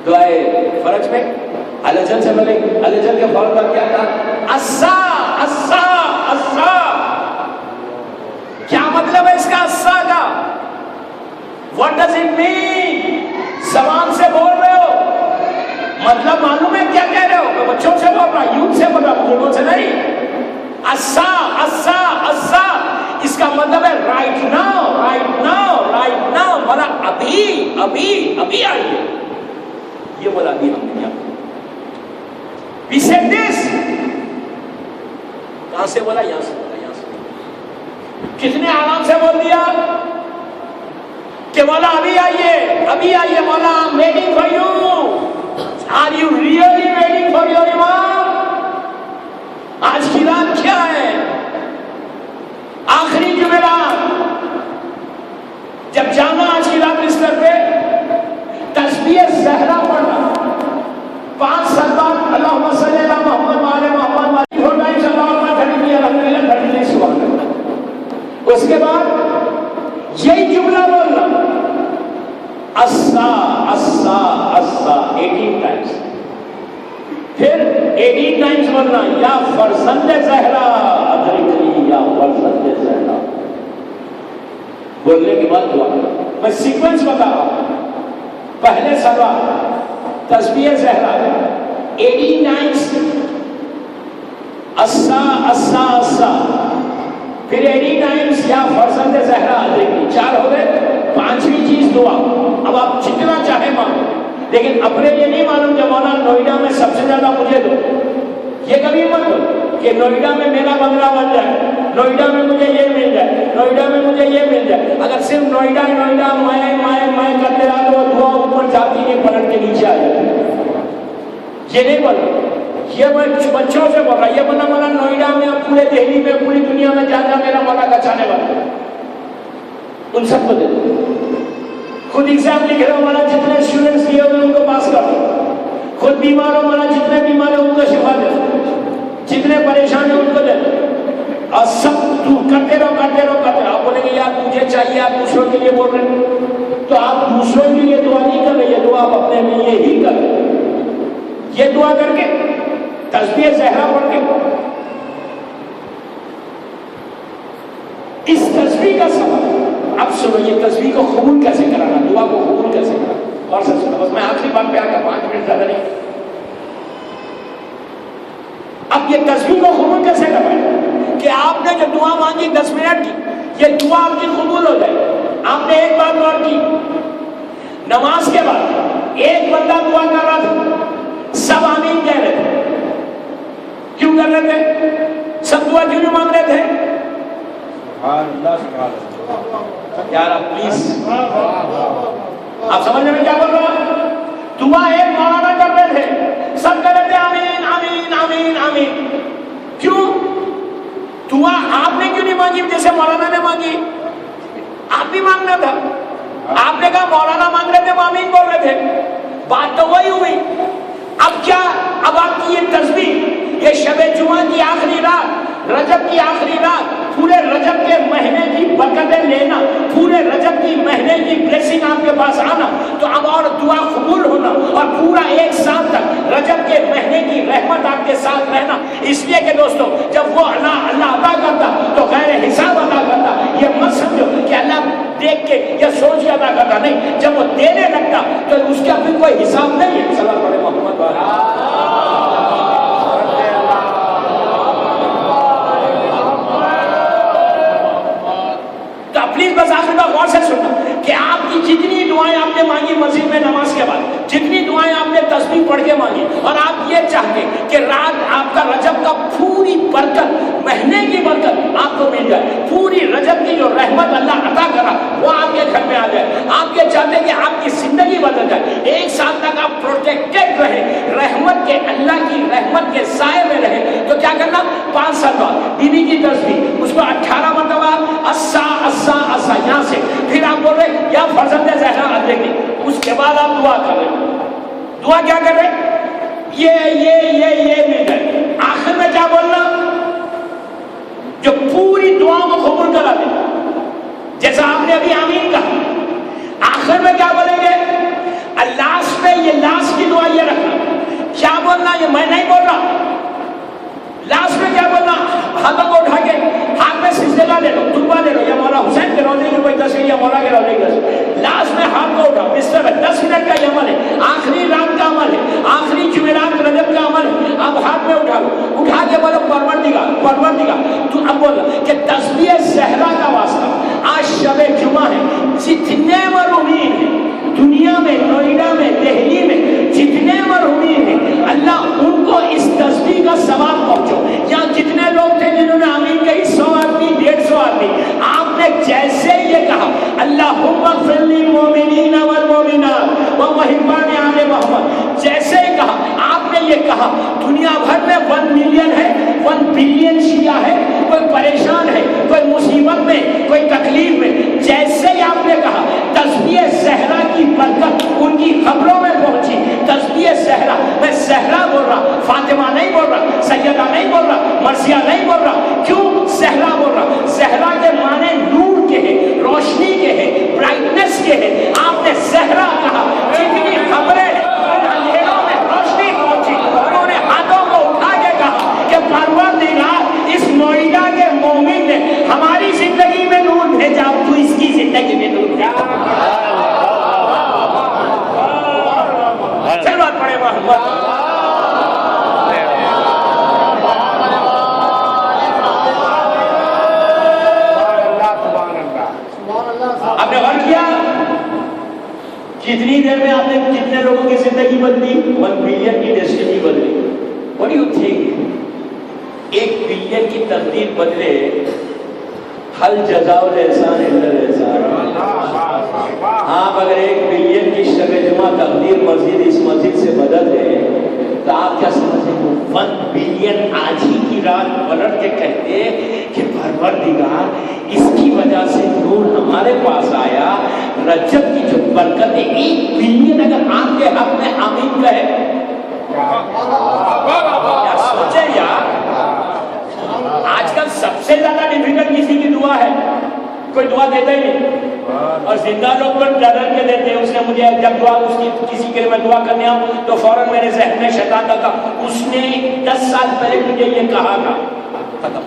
دعائے فرج میں الجل سے پہلے الجل کے فوراً بعد کیا کہا؟ اسا, اسا, اسا. کیا مطلب ہے اس کا اسا کا؟ What does it mean? زبان سے بول رہے ہو, مطلب معلوم ہے کیا کہہ رہے ہو؟ میں بچوں سے بول رہا، یوتھ سے بول رہا، بزرگوں سے نہیں. اسا اسا اسا اس کا مطلب ہے right now, right now, right now, بولا ابھی ابھی ابھی آئیے. یہ بولا ابھی ہم نے we said this. کہاں سے بولا؟ یہاں سے بولا، یہاں سے. کتنے آرام سے بول دیا کہ مولا ابھی آئیے، ابھی آئیے، مولا I'm waiting for you. Are you really waiting for your imam? آج کی رات کیا ہے؟ آخری جمعرات. جب جانا آج کی رات بستر پہ تسبیح زہرا پڑھنا 5 سلوات اللہم صلی علی محمد وعلی محمد وعلی 4 times اللہ اکبر 33 الحمدللہ 33 سبحان اللہ. اس کے بعد یہی جملہ بولنا اسا اسا اسا 18 times. پھر 18 times بولنا یا فرزند زہرا ادرکنی، یا فرزند زہرا. بولنے کے بعد دعا. میں سیکوینس بتا رہا ہوں. پہلے سلوات تسبیح زہرا 18 times اسا اسا اسا، پھر 18 times یا فرزند زہرا ادرکنی. 4 ہو گئے. 5ویں چیز دعا. اب آپ جتنا چاہے مانگو، لیکن اپنے یہ نہیں معلوم کہ مولا نوئیڈا میں سب سے زیادہ مجھے دو. یہ کبھی مت دو کہ نوئیڈا میں میرا بنگلہ بن جائے، نوئیڈا میں مجھے یہ مل جائے، نوئیڈا میں مجھے یہ مل جائے. اگر صرف نوئیڈا نوئیڈا میں کرتے رہا تو دعا اوپر جاتی نہیں، پلٹ کے نیچے آ جاتی. یہ نہیں بولا، یہ میں بچوں سے بول رہا. یہ بنا مولا نوئیڈا میں، پورے دہلی میں، پوری دنیا میں جا میرا مولا بچانے والا ان سب کو دے دو. خود ایگزام لکھ رہے ہو مولا، جتنے اسٹوڈنٹس دیے ہوئے ان کو پاس کر دو. خود بیمار ہو مولا، جتنے بیمار ہو ان کو شفا دے دو. جتنے پریشان ہیں ان کو دے دو. اور سب کرتے رہو کرتے رہو کرتے رہو. آپ بولیں گے یار مجھے چاہیے، آپ دوسروں کے لیے بول رہے ہیں. تو آپ دوسروں کے لیے دعا نہیں کر رہے، یہ دعا آپ اپنے لیے ہی کر رہے. یہ دعا کر کے تسبیح زہرا پڑھ کے اس تسبیح کا سبب. اب سنو یہ تسبیح کو قبول کیسے کرانا، دعا کو قبول کیسے کرانا. اور سب سنو، بس میں آخری بات پہ آ گیا، 5 منٹ زیادہ نہیں. اب یہ تسبیح کو قبول کیسے کرنا کہ آپ نے جو دعا مانگی 10 منٹ کی، یہ دعا آپ کی قبول ہو جائے. آپ نے ایک بات غور کی، نماز کے بعد ایک بندہ دعا کر رہا تھا، سب آمین کہہ رہے تھے. کیوں کر رہے تھے؟ سب دعا کیوں نہیں مانگ رہے تھے؟ یار پلیز آپ سمجھ میں کیا بول رہا ہوں؟ دعا ایک مولانا کر رہے تھے، سب کہہ رہے تھے آمین آمین آمین آمین. کیوں؟ دعا آپ نے کیوں نہیں مانگی جیسے مولانا نے مانگی؟ آپ بھی مانگنا تھا. آپ نے کہا مولانا مانگ رہے تھے، وہ آمین بول رہے تھے. بات تو وہی ہوئی. اب کیا؟ اب آپ کی یہ تسبیح، یہ شب جمعہ کی آخری رات، رجب کی آخری رات، پورے رجب کے مہینے کی برکتیں لینا، پورے رجب کی مہینے کی بلیسنگ آپ کے پاس آنا، تو اب اور دعا قبول ہونا، اور پورا 1 سال تک رجب کے مہینے کی رحمت آپ کے ساتھ رہنا. اس لیے کہ دوستو جب وہ اللہ عطا کرتا تو غیر حساب عطا کرتا. یہ مت سمجھو کہ اللہ دیکھ کے یا سوچ کے عطا کرتا، نہیں. جب وہ دینے لگتا تو اس کا پھر کوئی حساب نہیں ہے. صلی اللہ علیہ محمد والا. پلیز بس آخر بار غور سے سننا کہ آپ کی جتنی دعائیں آپ نے مانگی مسجد میں نماز کے بعد، جتنی دعائیں آپ نے تسبیح پڑھ کے مانگی، اور آپ یہ چاہتے کہ رات آپ کا رجب کا پوری برکت، مہینے کی برکت آپ کو مل جائے، پوری رجب کی جو رحمت اللہ عطا کرا وہ آپ کے گھر میں آ جائے. آپ یہ چاہتے کہ آپ کی زندگی بدل جائے، 1 سال تک آپ پروٹیکٹڈ رہے، رحمت کے، اللہ کی رحمت کے سائے میں رہے. تو کیا کرنا؟ 5 سال بعد بیوی کی تسبیح، اس کو 18 مرتبہ اسا اسا اسا یہاں سے، پھر آپ بول رہے یا فرزند زہرا ادرکنی. اس کے بعد آپ دعا کر رہے. دعا کیا کر رہے؟ یہ مل جائے. آخر میں کیا بولنا؟ جو پوری دعاؤں کو قبول کرا دے، جیسا آپ نے ابھی آمین کہا. آخر میں کیا بولیں گے؟ لاسٹ میں یہ لاسٹ کی دعا یہ رکھنا. کیا بولنا؟ یہ میں نہیں بول رہا. لاسٹ میں کیا بولنا؟ ہاتھوں کو اٹھا کے ہاتھ میں سجدے کا لے لو، دعا لے لو، یا مولا حسین کے روزے کی کوئی تصویر یا مولا کے روزے کی تصویر. لاسٹ میں ہاتھ کو اٹھاؤ. بستر میں 10 منٹ کا یہ عمل ہے، آخری رات کا عمل ہے، آخری وَمُحِبَّانِ آلِ محمد. جیسے ہی کہا آپ نے یہ کہا دنیا بھر میں 1 ملین ہے، 1 بلین شیعہ ہے، کوئی پریشان ہے، کوئی مصیبت میں، کوئی تکلیف میں. جیسے ہی آپ نے کہا تسبیح زہرا کی برکت ان کی قبروں میں پہنچی. تسبیح زہرا، میں زہرا بول رہا، فاطمہ نہیں بول رہا، سیدہ نہیں بول رہا، مرثیہ نہیں بول رہا. کیوں زہرا بول رہا؟ زہرا کے معنی نور کے ہیں، روشنی کے ہیں، برائٹنس کے ہیں. آپ نے زہرا کہا. جتنی خبریں اندھیروں میں روشنی پہنچی، انہوں نے ہاتھوں کو اٹھا کے کہا کہ پروردگار اس نوئیڈا کے مومن نے ہماری زندگی میں نور بھیجا، تو اس کی زندگی میں نور بھیجا. چلو پڑے محمد. آپ نے غور کیا کتنی دیر میں آپ نے کتنے لوگوں کی زندگی بدلی؟ 1 بلین کی ڈیسٹینی بدلی. What do you think؟ 1 billion کی تقدیر بدلے. حل جزاء الاحسان الا الاحسان. آپ اگر 1 بلین کی شب جمعہ تقدیر مسجد اس مسجد سے بدل دیں تو آپ کیا سمجھیں گے؟ 1 بلین آج ہی کی رات پلٹ کے کہتے کہ پروردگار اس کی وجہ سے نور ہمارے پاس آیا. رجب کی جو برکت ہے 1 بلین اگر آپ کے حق میں آمین کہے، کیا سوچیں یار. آج کل سب سے زیادہ ڈیفیکلٹ کسی کی دعا ہے؟ کوئی دعا دیتا ہی نہیں. اور زندہ لوگ پر ڈر کے دیتے ہیں. اس نے مجھے جب دعا اس کی کسی کے لیے میں دعا کرنے آؤں تو فوراً میرے ذہن میں شیطان کا اس نے 10 سال پہلے مجھے یہ کہا تھا. ختم.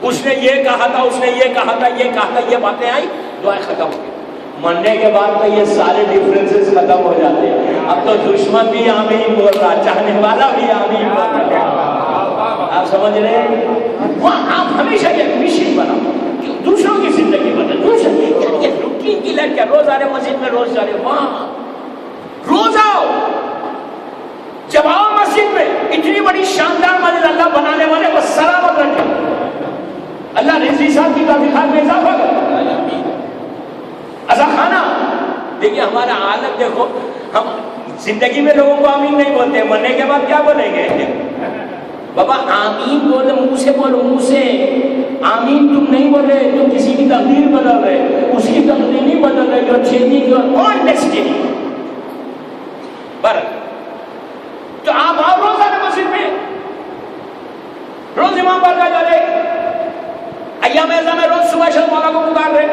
اس نے یہ کہا تھا، اس نے یہ کہا تھا، یہ کہا تھا، یہ باتیں آئی، دعائیں ختم ہو گئی. مرنے کے بعد تو یہ سارے ڈفرینسز ختم ہو جاتے ہیں. اب تو دشمن بھی آمین بول رہا، چاہنے والا بھی آمین بول رہا. آپ سمجھ رہے ہیں؟ وہاں آپ ہمیشہ یہ مشن بناؤ کہ دوسروں کی زندگی بدل. دوسرے یہ روٹین کی لڑکیاں روز آ رہے مسجد میں، روز جا رہے وہاں. روز آؤ. جب آؤ مسجد میں اتنی بڑی شاندار مسجد اللہ بنانے والے بس سلامت رکھے. اللہ رضوی صاحب کی توفیقات میں اضافہ کرے. ازا خانہ دیکھیے ہمارا عالم دیکھو. ہم زندگی میں لوگوں کو آمین نہیں بولتے، مرنے کے بعد کیا بولیں گے؟ بابا آمین بولے منہ سے بولو، منہ سے. آمین تم نہیں بول رہے، تم کسی کی تقدیر بدل رہے. اس کی تقدیر نہیں بدل رہے جو چینجنگ یور اون ڈیسٹینی. تو آپ آؤ روز آنے مسجد میں، روز امام بارگاہ جا رہے، ایام اعظم میں روز صبح شب مولا کو پکار رہے.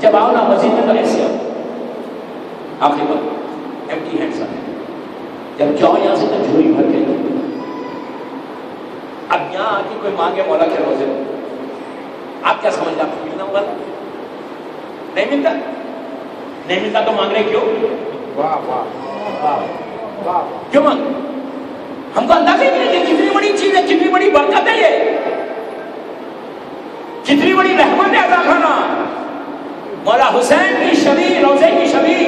جب آؤ نا مسجد میں تو ایسے آؤ، آخری وقت ایمٹی ہینڈز آئے. جب جاؤ یہاں سے تو جھولی بھر کے. اب یہاں آ کے کوئی مانگے مولا کے روزے، آپ کیا سمجھ رہے؟ آپ کو ملنا ہوگا؟ نہیں ملتا. نہیں ملتا تو مانگ رہے کیوں؟ کیوں مانگ؟ ہم کو اندازہ ہی نہیں کہ کتنی بڑی چیز ہے، کتنی بڑی برکت ہے، یہ کتنی بڑی رحمت ہے. عطا خانہ مولا حسین کی شبیہ، روزے کی شبیہ.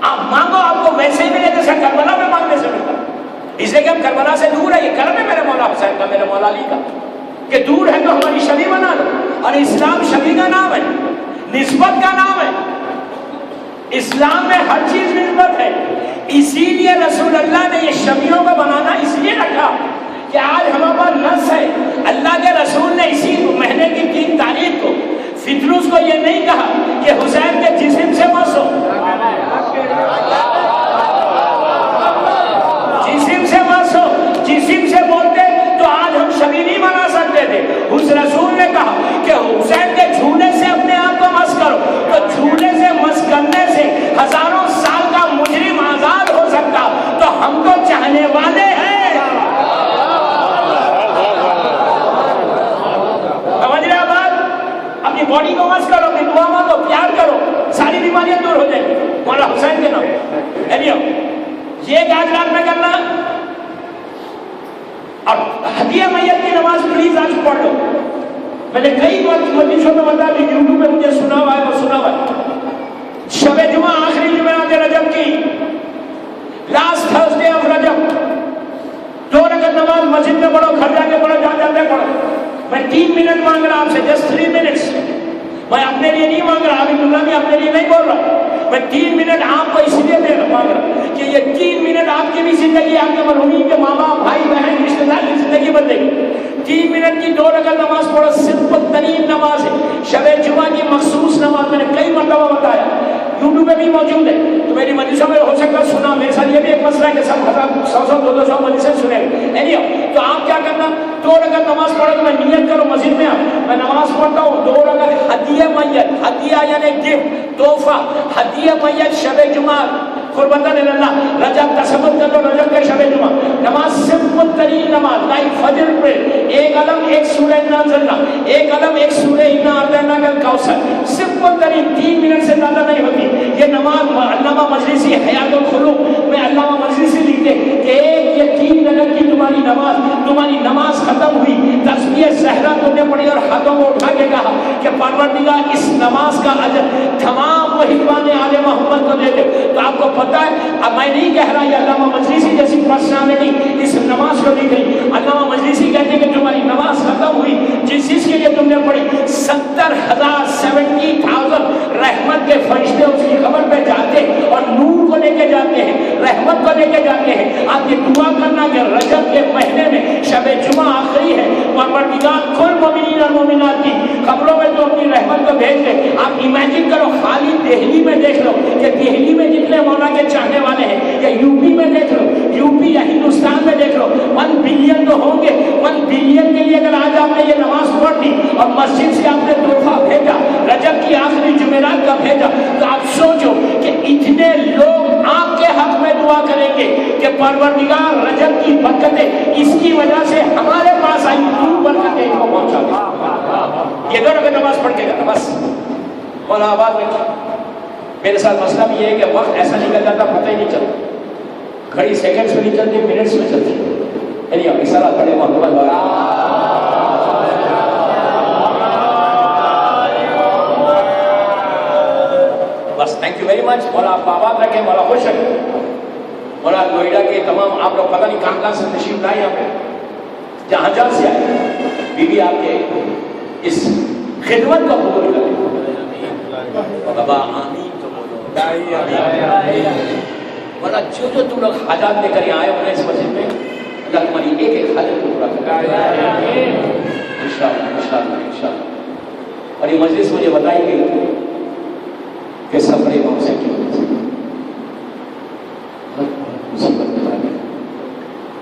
آپ مانگو آپ کو ویسے ہی ملے جیسے کربلا میں مانگنے سے ملتا. اس لیے کہ ہم کربلا سے دور ہے. یہ کرم ہے میرے مولا حسین کا، میرے مولا علی کا کہ دور ہے تو ہماری شبیہ بنا لو. اور اسلام شبیہ کا نام ہے، نسبت کا نام ہے. اسلام میں ہر چیز نسبت ہے. اسی لیے رسول اللہ نے یہ شبیہوں کا بنانا اس لیے رکھا کہ آج ہمارے پاس نص ہے. اللہ کے رسول نے اسی مہینے کی 3 تاریخ کو فطروس کو یہ نہیں کہا کہ حسین کے جسم سے مسو، جسم سے مسو. جسم سے بولتے تو آج ہم شبیہ نہیں بنا سکتے تھے. اس رسول نے کہا کہ حسین کے جھولے سے اپنے آپ کو مس کرو. تو جھولے سے مس کرنے سے ہزاروں سال کا مجرم آزاد ہو سکتا. تو ہم تو چاہنے والے ہیں. سمجھ رہے بات؟ اپنی باڈی کو مس کرو، اپنی دعا مانگو، پیار کرو، ساری بیماریاں دور ہو جائیں. مولا حسین کے نام یہ آج رات میں کرنا. اور ہدیہ میت کی نماز پلیز آج پڑھ لو. میں نے کئی بار مجلسوں میں بتا دی، یوٹیوب پہ مجھے سنا ہوا ہے، وہ سنا ہوا ہے. شب جمعہ آخری جمعرات رجب کی لاسٹ تھرسڈے آف رجب 2 رکعت نماز مسجد میں پڑھو، گھر جا کے پڑھو، جہاں جاتے پڑھو. میں 3 منٹ مانگ رہا آپ سے، جسٹ 3 منٹس. میں اپنے لیے نہیں مانگ رہا، عابد اللہ بھی اپنے لیے نہیں بول رہا، میں 3 منٹ آپ کو اس لیے مانگ رہا کہ یہ 3 منٹ آپ کی بھی زندگی، آپ کے مرحومین کے ماں باپ بھائی بہن رشتے دار کی زندگی بدلے گی۔ 3 منٹ کی 2 رکعت نماز پڑھو، سمپل ترین نماز ہے، شب جمعہ کی مخصوص نماز، میں نے کئی مرتبہ بتایا، یوٹیوب پہ بھی موجود ہے، تو میری مجلسوں میں ہو سکتا سنا، میرے ساتھ یہ بھی ایک مسئلہ ہے کہ سب 100 مجلسیں سنے گے، تو آپ کیا کرنا، 2 رکعت نماز پڑھو تو میں نیت کرو مسجد میں میں نماز پڑھتا ہوں، 2 رکعت ہدیہ میت، ہدیہ یعنی گفٹ، تحفہ، ہدیہ میت شب جمعہ قربتاً اللہ، رجب تصور کر لو، رجب کے شب جمعہ نماز سمپل ترین نماز، لائک فجر پہ 1 علم 1 سورہ انا انزلنا، 1 علم 1 سورہ انا اعطیناک الکوثر، سمپل ترین 3 منٹ سے زیادہ نہیں ہوتی یہ نماز۔ علامہ مجلسی حیات القلوب میں علامہ مجلسی لکھتے کہ یہ 3 رکعت کی تمہاری نماز ختم ہوئی، تسبیح زہرا تم نے پڑھی اور ہاتھوں کو اٹھا کے کہا کہ پروردگار اس نماز کا اجر تمام محبان آل محمد کو دے دے، تو آپ کو پتہ ہے، اب میں نہیں کہہ رہا یہ علامہ مجلسی جیسی پرسنالٹی اس نماز کو دی گئی، علامہ مجلسی کہتے ہیں کہ تمہاری نماز ختم ہوئی جس چیز کے لیے تم نے پڑھی، 70,000 رحمت کے فرشتے اس کی قبر پہ جاتے اور نور کو لے کے جاتے ہیں، رحمت کو لے کے جاتے ہیں۔ آپ یہ دعا کرنا کہ رجب کے مہینے میں شب جمعہ آخری ہے، پروردگار کل مومنین اور مومنات کی قبروں میں تو اپنی رحمت کو بھیج دے۔ آپ امیجن کرو، خالی دہلی میں دیکھ لو کہ دہلی میں جتنے مولا کے چاہنے والے ہیں، یا یو پی میں دیکھ لو، یو پی یا ہندوستان میں دیکھ لو، 1 بلین تو ہوں گے۔ 1 بلین کے لیے اگر آج آپ نے یہ نماز پڑھ دی اور مسجد سے آپ نے تحفہ بھیجا، رجب کی آخری جمعرات کا بھیجا، تو آپ سوچو کہ اتنے لوگ آپ کے حق میں دعا کریں گے کہ پروردگار رجب کی برکتیں اس کی وجہ سے ہمارے پاس آئی، تو برکتیں ان کو پہنچا دے۔ یہ 2 رکعت نماز پڑھ کے کرنا بس، مولا آباد میں۔ میرے ساتھ مسئلہ بھی یہ ہے کہ وقت ایسا نکل جاتا پتہ ہی نہیں چلتا، گھڑی سیکنڈز میں نہیں چلتی، منٹس میں چلتی۔ یعنی اب اس طرح کھڑے محمد بس، تھینک یو ویری مچ، مولا آپ آباد رکھیں، مولا خوش رکھیں، مولا نوئیڈا کے تمام آپ لوگ پتہ نہیں کہاں سے تشریف لائے، یہاں پہ جہاں جہاں سے آئے، بیوی آپ کے اس خدمت کو قبول کریں۔ بابا آمین تو بولو، مولا جو تم لوگ حاجات لے کر آئے ہوئے اس مسجد میں، اللہ تمہاری ایک ایک حاجت کو پورا کرے انشاءاللہ انشاءاللہ انشاءاللہ۔ اور یہ مجلس مجھے بتائی گئی کہ سفر امام سے کی وجہ سے مصیبت میں آ گئی۔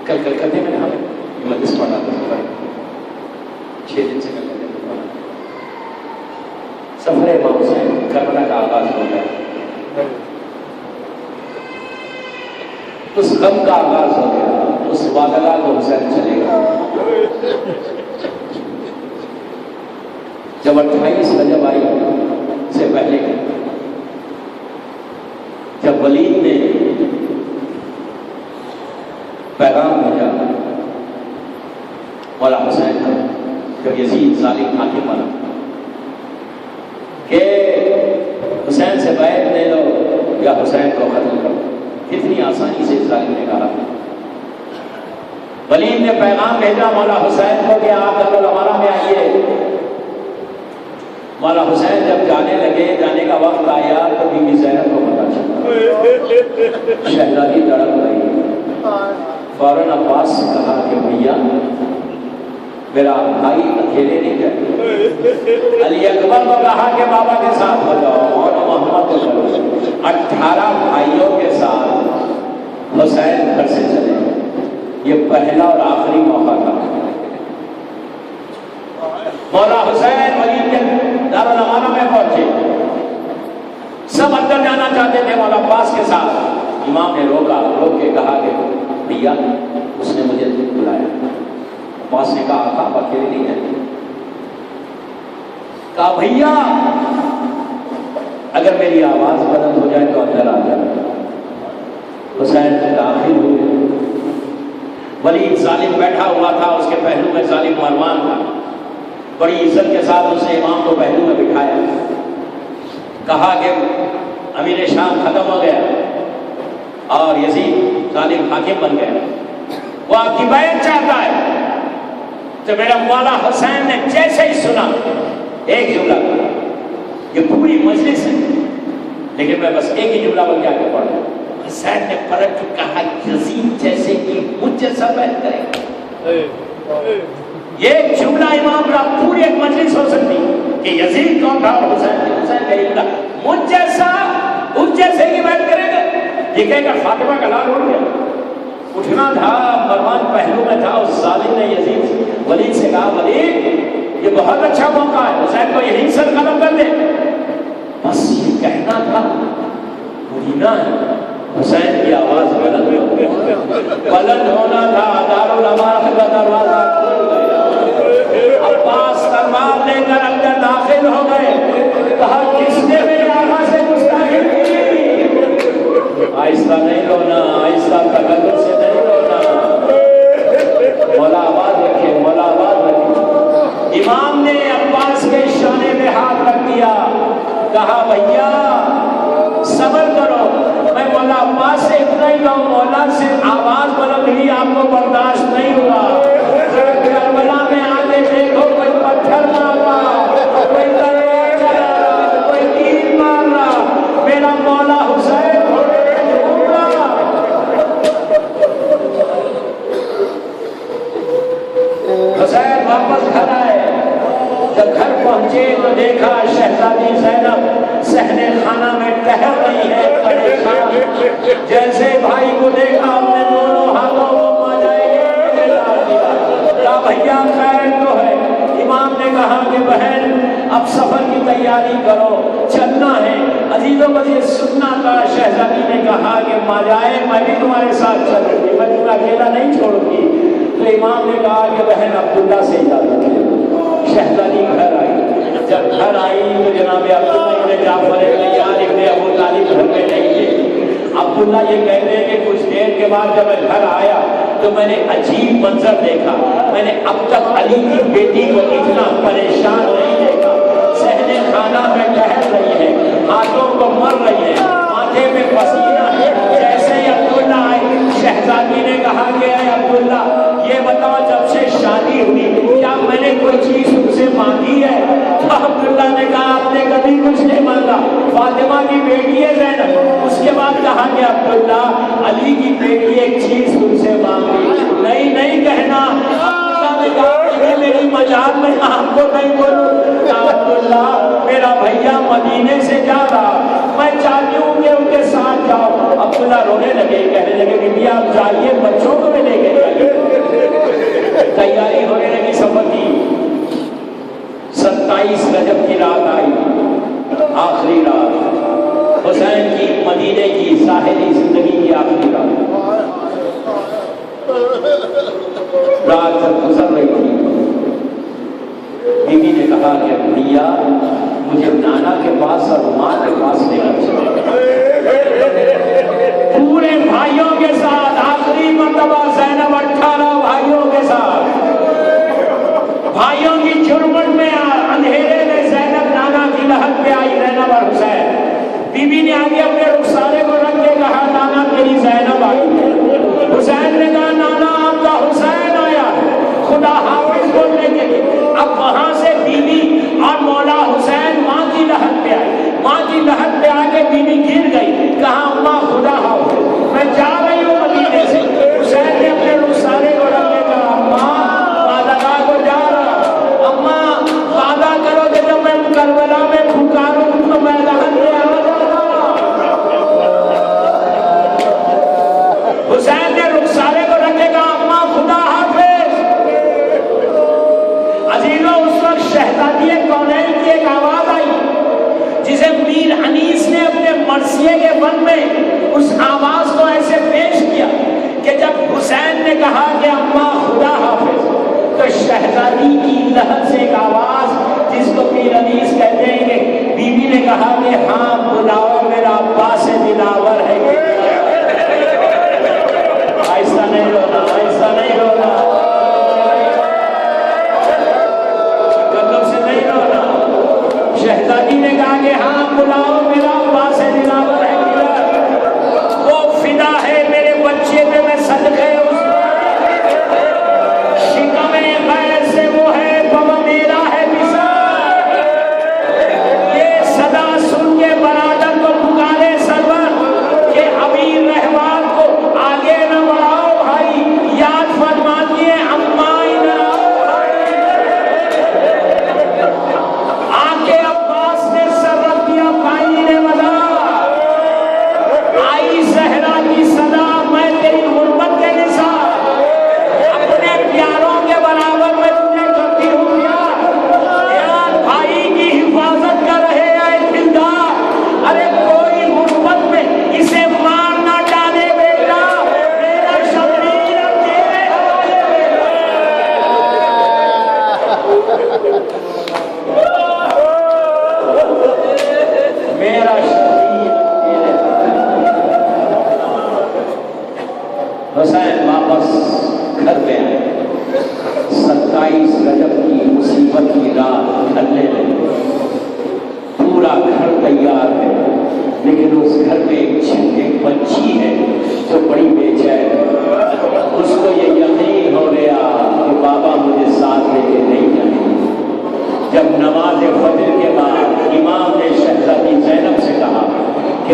کل کلکتے میں ہمیں یہ مجلس پڑھا تھا، سفر 6 دن سے کلکتے میں پڑھا، سفر امام حسین کربلا کا آغاز ہو گیا، اس غم کا آغاز ہو گیا، اس وعدہ کو حسین چلے گا۔ جب 28 رجب آئی سے پہلے جب ولید نے پیغام بھیجا مولا حسین کا، جب یزید ظالم حاکم بنا کہ حسین سے بیعت لے لو یا حسین کو قتل کرو، کتنی آسانی سے ظالم نے کہا۔ ولید نے پیغام بھیجا مولا حسین کو کہ آپ ہمارا میں آئیے۔ مولا حسین جب جانے لگے، جانے کا وقت آیا تو بی بی زینب کو پتہ چلا، شہزادی تڑپ گئی، فوراً عباس سے کہا کہ بھیا میرا بھائی اکیلے نہیں گئے، علی اکبر کو کہا کہ بابا کے ساتھ ہو جاؤ، اور محمد کو چلو، 18 بھائیوں کے ساتھ حسین گھر سے چلے۔ یہ پہلا اور آخری موقع تھا۔ مولا حسین ولید کے دارالامانہ میں پہنچے، سب اندر جانا چاہتے تھے مولا عباس کے ساتھ۔ امام نے روک کے کہا کہ بھیا اس نے مجھے بلایا۔ عباس نے کہا آپ اکیلے نہیں جائیں۔ کہا بھیا اگر میری آواز بلند ہو جائے تو اندر آ جائے۔ حسین داخل ہوئے، ولید ظالم بیٹھا ہوا تھا، اس کے پہلو میں ظالم مروان تھا، بڑی عزت کے ساتھ اس نے امام کو پہلو میں بٹھایا، کہا کہ امیر شام ختم ہو گیا اور یزید ظالم حاکم بن گیا، وہ آپ کی بیعت چاہتا ہے۔ تو میرا مولا حسین نے جیسے ہی سنا ایک جملہ کہا، یہ پوری مجلس ہے، لیکن میں بس ایک ہی جملہ بول کے آگے پڑھ رہا ہوں۔ حسین نے پلٹ کے کہا یزید جیسے کہ مجھ جیسا بیعت کرے گا۔ یہ جملہ امام کا پوری ایک مجلس ہو سکتی کہ یزید کون تھا اور حسین کا جملہ مجھ جیسا اس جیسے کی بیعت کرے گا۔ یہ کہے گا فاطمہ کا لال اڑ گیا، اٹھنا تھا، مروان پہلو میں تھا، اس ظالم نے یزید ولید سے کہا ولید یہ بہت اچھا موقع ہے، حسین کو یہیں سر قلم کر دے، بس یہ کہنا تھا مدینہ ہے۔ حسین کی آواز بلند ہونا تھا، دارالامانہ کا دروازہ کھل گیا، عباس تلوار لے کر اندر داخل ہو گئے، کہا کس نے میرے آقا سے گستاخی کی؟ آہستہ نہیں رونا، آہستہ تکلف سے نہیں رونا، مولا آباد رکھے، مولا آباد رکھے۔ امام نے عباس کے شانے میں ہاتھ رکھ دیا، کہا بھیا صبر کرو، میں مولا عباس سے اتنا ہی کہوں، مولا سے آواز بلند ہوئی آپ کو برداشت نہیں ہوا، کربلا میں آگے دیکھو کوئی پتھر مارا، کوئی تلوار چلا رہا، کوئی تیر مار رہا، میرا مولا حسین حسین واپس گھر آئے۔ جب گھر پہنچے تو دیکھا شہزادی زینب صحن خانہ میں ٹہل رہی ہے پریشان، جیسے بھائی کو دیکھا اپنے دونوں ہاتھوں کو ماجائے کہا بھیا خیر تو ہے۔ امام نے کہا کہ بہن اب سفر کی تیاری کرو، چلنا ہے۔ عزیزوں مجھے سننا تھا، شہزادی نے کہا کہ ماجائے میں بھی تمہارے ساتھ چلوں گی، میں تمہیں اکیلا نہیں چھوڑوں گی۔ تو امام نے کہا کہ بہن عبداللہ سے اجازت ہے۔ شہزادی گھر آئی، جب گھر آئی تو جناب عبداللہ ابن جعفر یار ابن ابو طالب گھر میں نہیں تھے۔ عبداللہ یہ کہتے ہیں کہ کچھ دیر کے بعد جب میں گھر آیا تو میں نے عجیب منظر دیکھا، میں نے اب تک علی کی بیٹی کو اتنا پریشان نہیں دیکھا، صحن خانہ میں ٹہل رہی ہے، ہاتھوں کو مر رہی ہے، ماتھے میں پسینہ ہے۔ جیسے ہی عبداللہ آئے، شہزادی نے کہا کہ اے عبداللہ یہ بتاؤ جب سے شادی ہوئی کیا میں نے کوئی چیز تم سے مانگی ہے؟ تو عبداللہ نے کہا آپ نے کبھی کچھ نہیں مانگا، فاطمہ کی بیٹی ہے زینب۔ اس کے بعد کہا کہ عبداللہ علی کی بیٹی ایک چیز تم سے مانگی، نہیں نہیں کہنا۔ عبداللہ نے کہا کہ میری مجال میں آپ کو نہیں بولوں۔ عبداللہ میرا بھیا مدینے سے جا رہا، میں چاہتی ہوں کہ ان کے ساتھ جاؤ۔ عبداللہ رونے لگے، کہنے لگے بیٹی آپ جائیے، بچوں کو بھی لے کے جائیے۔ تیاری ہونے لگی سفر کی۔ 27 رجب کی رات آئی، آخری رات، حسین کی مدینے کی ظاہری زندگی کی آخری رات۔ رات جب گزر رہی تھی، بیوی نے کہا کہ بھیا مجھے نانا کے پاس اور ماں کے پاس لے کر چلو۔ پورے بھائیوں کے ساتھ آخری مرتبہ زینب 18 بھائیوں کے ساتھ، بھائیوں کی جرمٹ میں اندھیرے میں زینب نانا کی لحد پہ آئی، زینب اور حسین۔ بی بی نے آگے اپنے رخسارے کو رکھ کے کہا نانا تیری زینب آئی ہے۔ حسین نے کہا نانا آپ کا حسین آیا ہے، خدا حافظ بولنے کے لیے۔ اب وہاں سے بی بی اور مولا حسین ماں کی لحد پہ آئی، ماں کی لحد پہ آگے بی بی گر گئی، کہا اماں خدا حافظ میں جا رہی ہوں مدینے سے۔ حسین نے اپنے رخسارے کو رکھ کے کہا اماں والدہ کو جا رہا، اماں وعدہ کرو کہ جب میں کربلا میں پکاروں تو میدان میں آ جانا۔ حسین نے رخسارے کو رکھ کے کہا اماں خدا حافظ۔ عزیزوں اس وقت شہزادی کونین کی ایک آواز آئی جسے میر انیس نے اپنے مرثیے کے بن میں اس آواز کو ایسے پیش کیا کہ جب حسین نے کہا کہ اماں خدا حافظ تو شہزادی کی لہر سے ایک آواز جس کو میر انیس کہتے ہیں کہ بی بی نے کہا کہ ہاں بلاؤ میرا عباس دلاور ہے۔ ایسا نہیں رونا، ایسا نہیں رونا، سے نہیں رونا۔ شہزادی نے کہا کہ ہاں بلاؤ میرا عباس دلاور ہے، وہ فدا ہے میرے بچے پہ میں صدقے اس شکم غیر سے وہ ہے بابا میرا ہے مثال، یہ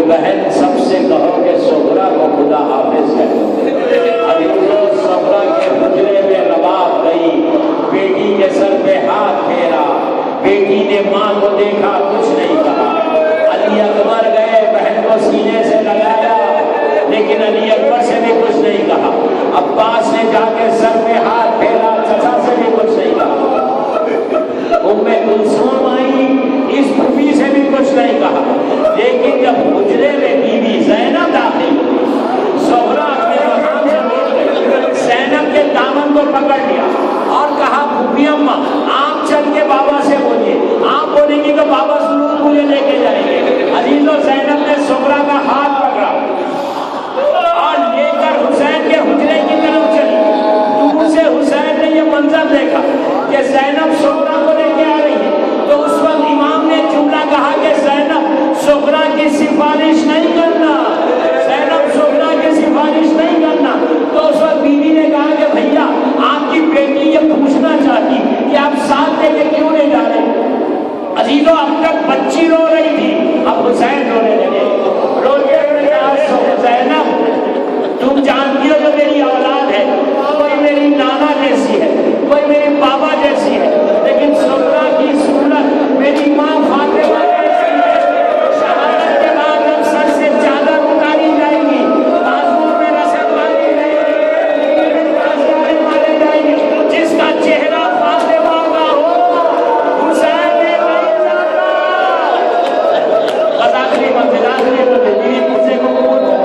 بہن سب سے کہو کہ سغرا کو خدا حافظ ہے۔ عزیزو سغرا کے حجرے میں رباب گئی، بیٹی کے سر پہ ہاتھ پھیرا، بیٹی نے ماں کو دیکھا کچھ نہیں کہا۔ علی اکبر گئے، بہن کو سینے سے لگایا، لیکن علی اکبر سے بھی کچھ نہیں کہا۔ عباس نے جا کے سر پہ ہاتھ پھیرا، چچا سے بھی کچھ نہیں کہا۔ ام کلثوم آئی، اس پھوپھی سے بھی کچھ نہیں کہا۔ لیکن جب حجرے میں بی بی زینب داخل ہوئی، سغرا اپنے مقام سے اٹھ گئی، زینب کے دامن کو پکڑ لیا اور کہا پھوپھی اماں آپ چل کے بابا سے بولیے، آپ بولیں گی تو بابا ضرور مجھے لے کے جائیں گے۔ عزیزو سغرا نے سغرا کا ہاتھ پکڑا اور لے کر حسین کے حجرے کی طرف چلی۔ دور سے حسین نے یہ منظر دیکھا کہ زینب سغرا کو لے کے آ رہی ہے، تو اس وقت امام نے جملہ کہا کہ زینب سغرا کی سفارش نہیں کرنا، زینب سغرا کی سفارش نہیں کرنا۔ تو اس وقت بیوی نے کہا کہ بھیا آپ کی بیٹی یہ پوچھنا چاہتی کہ آپ ساتھ لے کے کیوں نہیں جا رہے؟ عزیزو اب تک بچی رو رہی تھی، اب حسین رونے لگے، روتے ہوئے کہا زینب تم جانتی ہو جو میری اولاد ہے، کوئی میری نانا جیسی ہے، کوئی میری بابا جیسی ہے، لیکن سغرا کی صورت میری ماں فاطمہ جیسی ہے۔ شہادت کے بعد جب سر سے چادر اتاری جائے گی، بازو میں رسم ماری جائے گی، بازویں مارے جائیں گے، جس کا چہرہ فاطمہ کا ہو حسین نے نہیں جانا۔ بس آخری منزل بیوی مجھے کو قبول کر،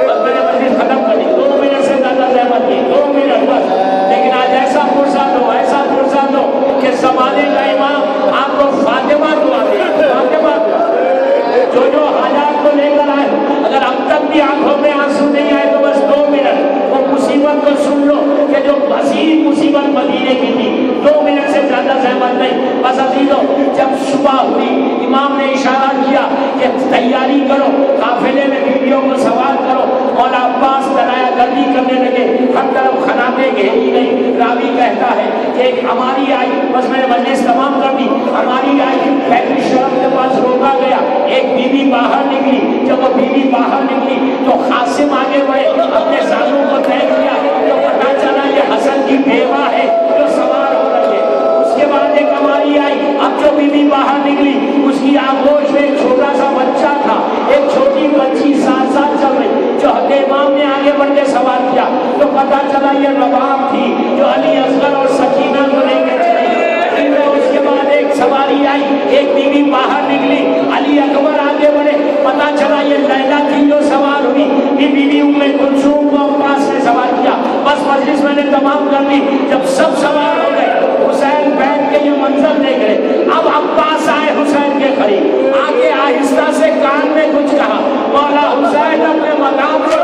بس میں نے مجلس ختم کر دی، 2 منٹ سے زیادہ زحمت کی، 2 منٹ بس۔ لیکن آج ایسا فرصت ہو کہ زمانے کا امام آپ کو فاطمہ دعا دے، فاطمہ دعا۔ جو حالات کو لے کر آئے، اگر اب تک بھی آنکھوں میں آنسو نہیں آئے تو بس 2 منٹ وہ مصیبت کو سن لو کہ جو عظیم مصیبت مدینے کی تھی۔ 2 منٹ سے زیادہ زحمت نہیں، بس عزیزو جب صبح ہوئی امام نے اشارہ کیا کہ تیاری کرو، قافلے میں بیویوں کو سوار کرو۔ مولا عباس درایا گردی کرنے لگے، ہر طرف خنابیں گھیری گئی۔ راوی کہتا ہے کہ ایک ہماری آئی، بس میں نے مجلس تمام کر دی، ہماری آئی بیت شرف کے پاس روکا گیا، ایک بیوی باہر نکلی۔ جب وہ بیوی باہر نکلی تو قاسم آگے بڑھے، اپنے سانوں کو طے کیا تو پتا چلا یہ حسن کی بیوہ ہے جو سوار ہو رہی ہے۔ اس کے بعد ایک ہماری آئی، اب جو بیوی باہر نکلی اس کی آغوش میں ایک چھوٹا سا بچہ تھا، ایک چھوٹی بچی 7 سال چل رہی۔ جو امام نے آگے بڑھ کے سوال کیا تو پتا چلا یہ رباب تھی جو علی اصغر اور سکینہ کو لے کے چلی۔ اس کے بعد ایک سواری آئی، ایک بیوی باہر نکلی، علی اکبر آگے بڑھے، پتا چلا یہ لیلا تھی جو سوار ہوئی۔ بیوی ام کلثوم کو عباس نے سوال کیا، بس مجلس میں نے تمام کر دی۔ جب سب سوار ہو گئے، حسین بیٹھ کے یہ منظر دیکھ رہے، اب عباس آئے حسین کے قریب، آگے آہستہ سے کان میں کچھ کہا، مولا حسین اپنے مقام سے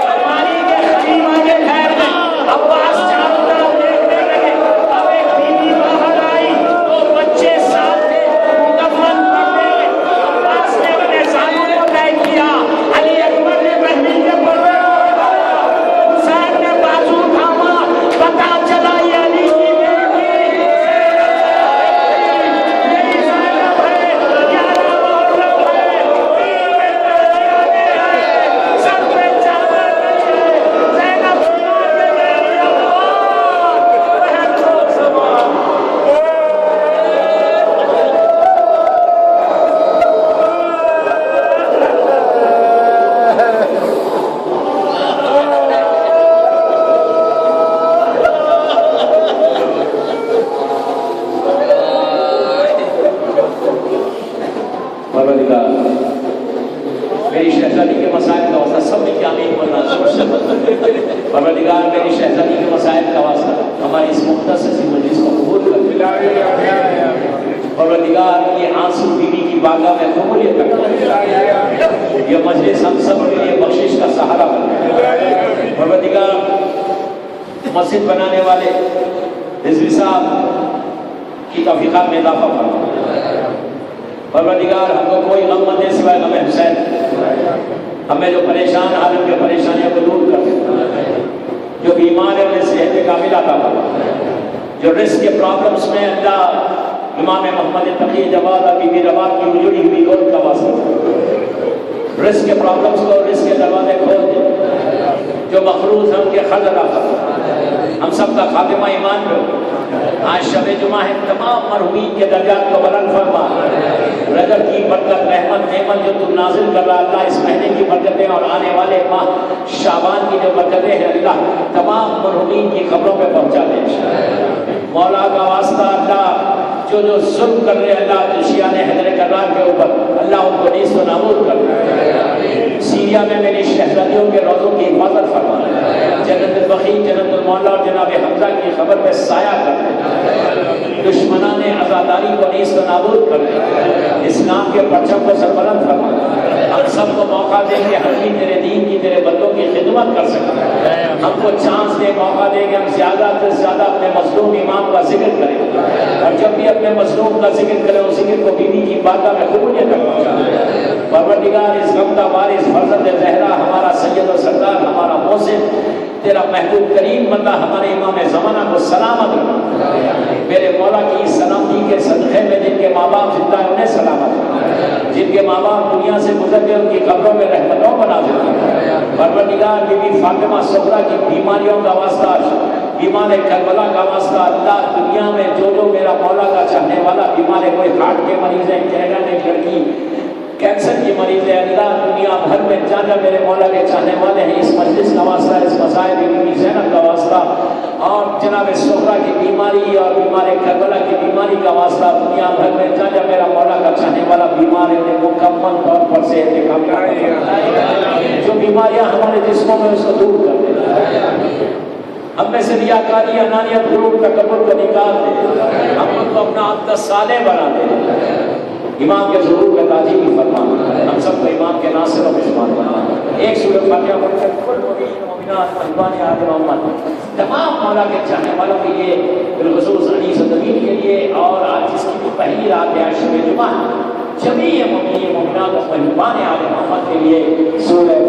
ہماری کے قریب آگے ٹھہر گئے۔ عباس چاروں طرف دیکھنے لگے، اب ایک بیوی باہر آئی، 2 بچے ساتھ تھے، مکمل پردے میں۔ عباس نے اپنے سانوں کو طے کیا، علی اکبر نے بہنی کے پردے کو حسین نے بازو تھاما، پتا چلا یہ علی کی میری شہزادی کے مسائل کا واسطہ سب نے کیا نہیں بننا پروردگار میری شہزادی کے مسائل کا واسطہ ہماری اس مختصر سی مجلس کو قبول کر پروردگار یہ آنسو بیوی کی بارگاہ میں قبولیت کر، یہ مجلس ہم سب کے لیے بخشش کا سہارا بن۔ پروردگار مسجد بنانے والے رضوی صاحب کی توفیقات میں اضافہ فرما۔ پروردگار ہم کو کوئی غم مت دے سوائے غم حسین، ہمیں جو پریشان حالت کے پریشانیوں کو دور کر، جو بیمار ہے انہیں صحت کامل عطا فرما، جو رزق کے پرابلمز میں اللہ امام محمد تقی جواد بی بی رباب کی اجڑی ہوئی گود کا واسطہ رزق کے پرابلمز کو رزق کے دروازے کھول دے، جو مخروض ہیں ان کے خرج ادا کر، ہم سب کا خاتمہ ایمان پہ ہو۔ آج شب جمعہ ہے، تمام مرحومین کے درجات کو بلند فرما، رجب کی برکت رحمت نعمت جو تو نازل کر رہا اللہ، اس مہینے کی برکتیں اور آنے والے ماہ شعبان کی جو برکتیں ہیں اللہ تمام مرحومین کی خبروں پہ پہنچا دے۔ مولا کا واسطہ اللہ جو ظلم کر رہے اللہ دشیان حیدر کرار کے اوپر اللہ ان کو نیست و نابود کر رہے، سیریا میں میری شہزادیوں کے روزوں کی حفاظت فرما، جنت البقیع جنت المولا اور جناب حمزہ کی خبر پہ سایہ کر دے، دشمنان عزاداری کو نیست و نابود کر دے، اسلام کے پرچم کو سربلند فرما، ہم سب کو موقع دے کہ ہم بھی تیرے دین کی تیرے بندوں کی خدمت کر سکیں، ہم کو چانس دے موقع دے کہ ہم زیادہ سے زیادہ اپنے مظلوم امام کا ذکر کریں، اور جب بھی اپنے مظلوم کا ذکر کریں اس ذکر کو بیوی کی بارگاہ میں قبولیت تک پہنچائیں۔ پروردگار اس غمدہ وارث فرزند زہرا ہمارا سید و سردار ہمارا محسن تیرا محبوب کریم بندہ ہمارے امام زمانہ کو سلامت رکھنا، میرے مولا کی سلامتی کے صدقے میں جن کے ماں باپ زندہ ہیں انہیں سلامت رکھنا، جن کے ماں باپ دنیا سے گزر گئے ان کی قبروں میں رحمتوں بنا دینا۔ پروردگار بی بی فاطمہ صغرا کی بیماریوں کا واسطہ، بیمار کربلا کا واسطہ اللہ دنیا میں جو میرا مولا کا چاہنے والا بیمار ہے، کوئی ہارٹ کے مریض ہے، کینیڈا میں ایک لڑکی کینسر کی مریض ہے، اللہ دنیا بھر میں جہاں میرے مولا کے چاہنے والے ہیں، اس مجلس کا واسطہ، اس مسائل کی بیوی زینب کا واسطہ اور جناب صغرا کی بیماری اور بیمار کربلا کی بیماری کا واسطہ، دنیا بھر میں جہاں میرا مولا کا چاہنے والا بیمار ہے انہیں مکمل طور پر صحت کام کرے، جو بیماریاں ہمارے جسموں میں اس کو دور کر دے، ہم میں سے ریاکاری انانیت غرور تکبر کو نکال دے، ہم کو اپنا عبد صالح بنا دے، امام کے ظہور کا تعظیم فرما، ہم سب کو امام کے ناصر و مشمان بنا، ایک سورۃ فاتحہ پڑھ کر کل مومنین مومنات طالبان آل محمد تمام مولا کے چاہنے والوں کے لیے، بالخصوص علی صدقین کے لیے، اور آج جس کی پہلی رات ہے شب جمعہ، جمیع مومنین مومنات طالبان آل محمد کے لیے سورۃ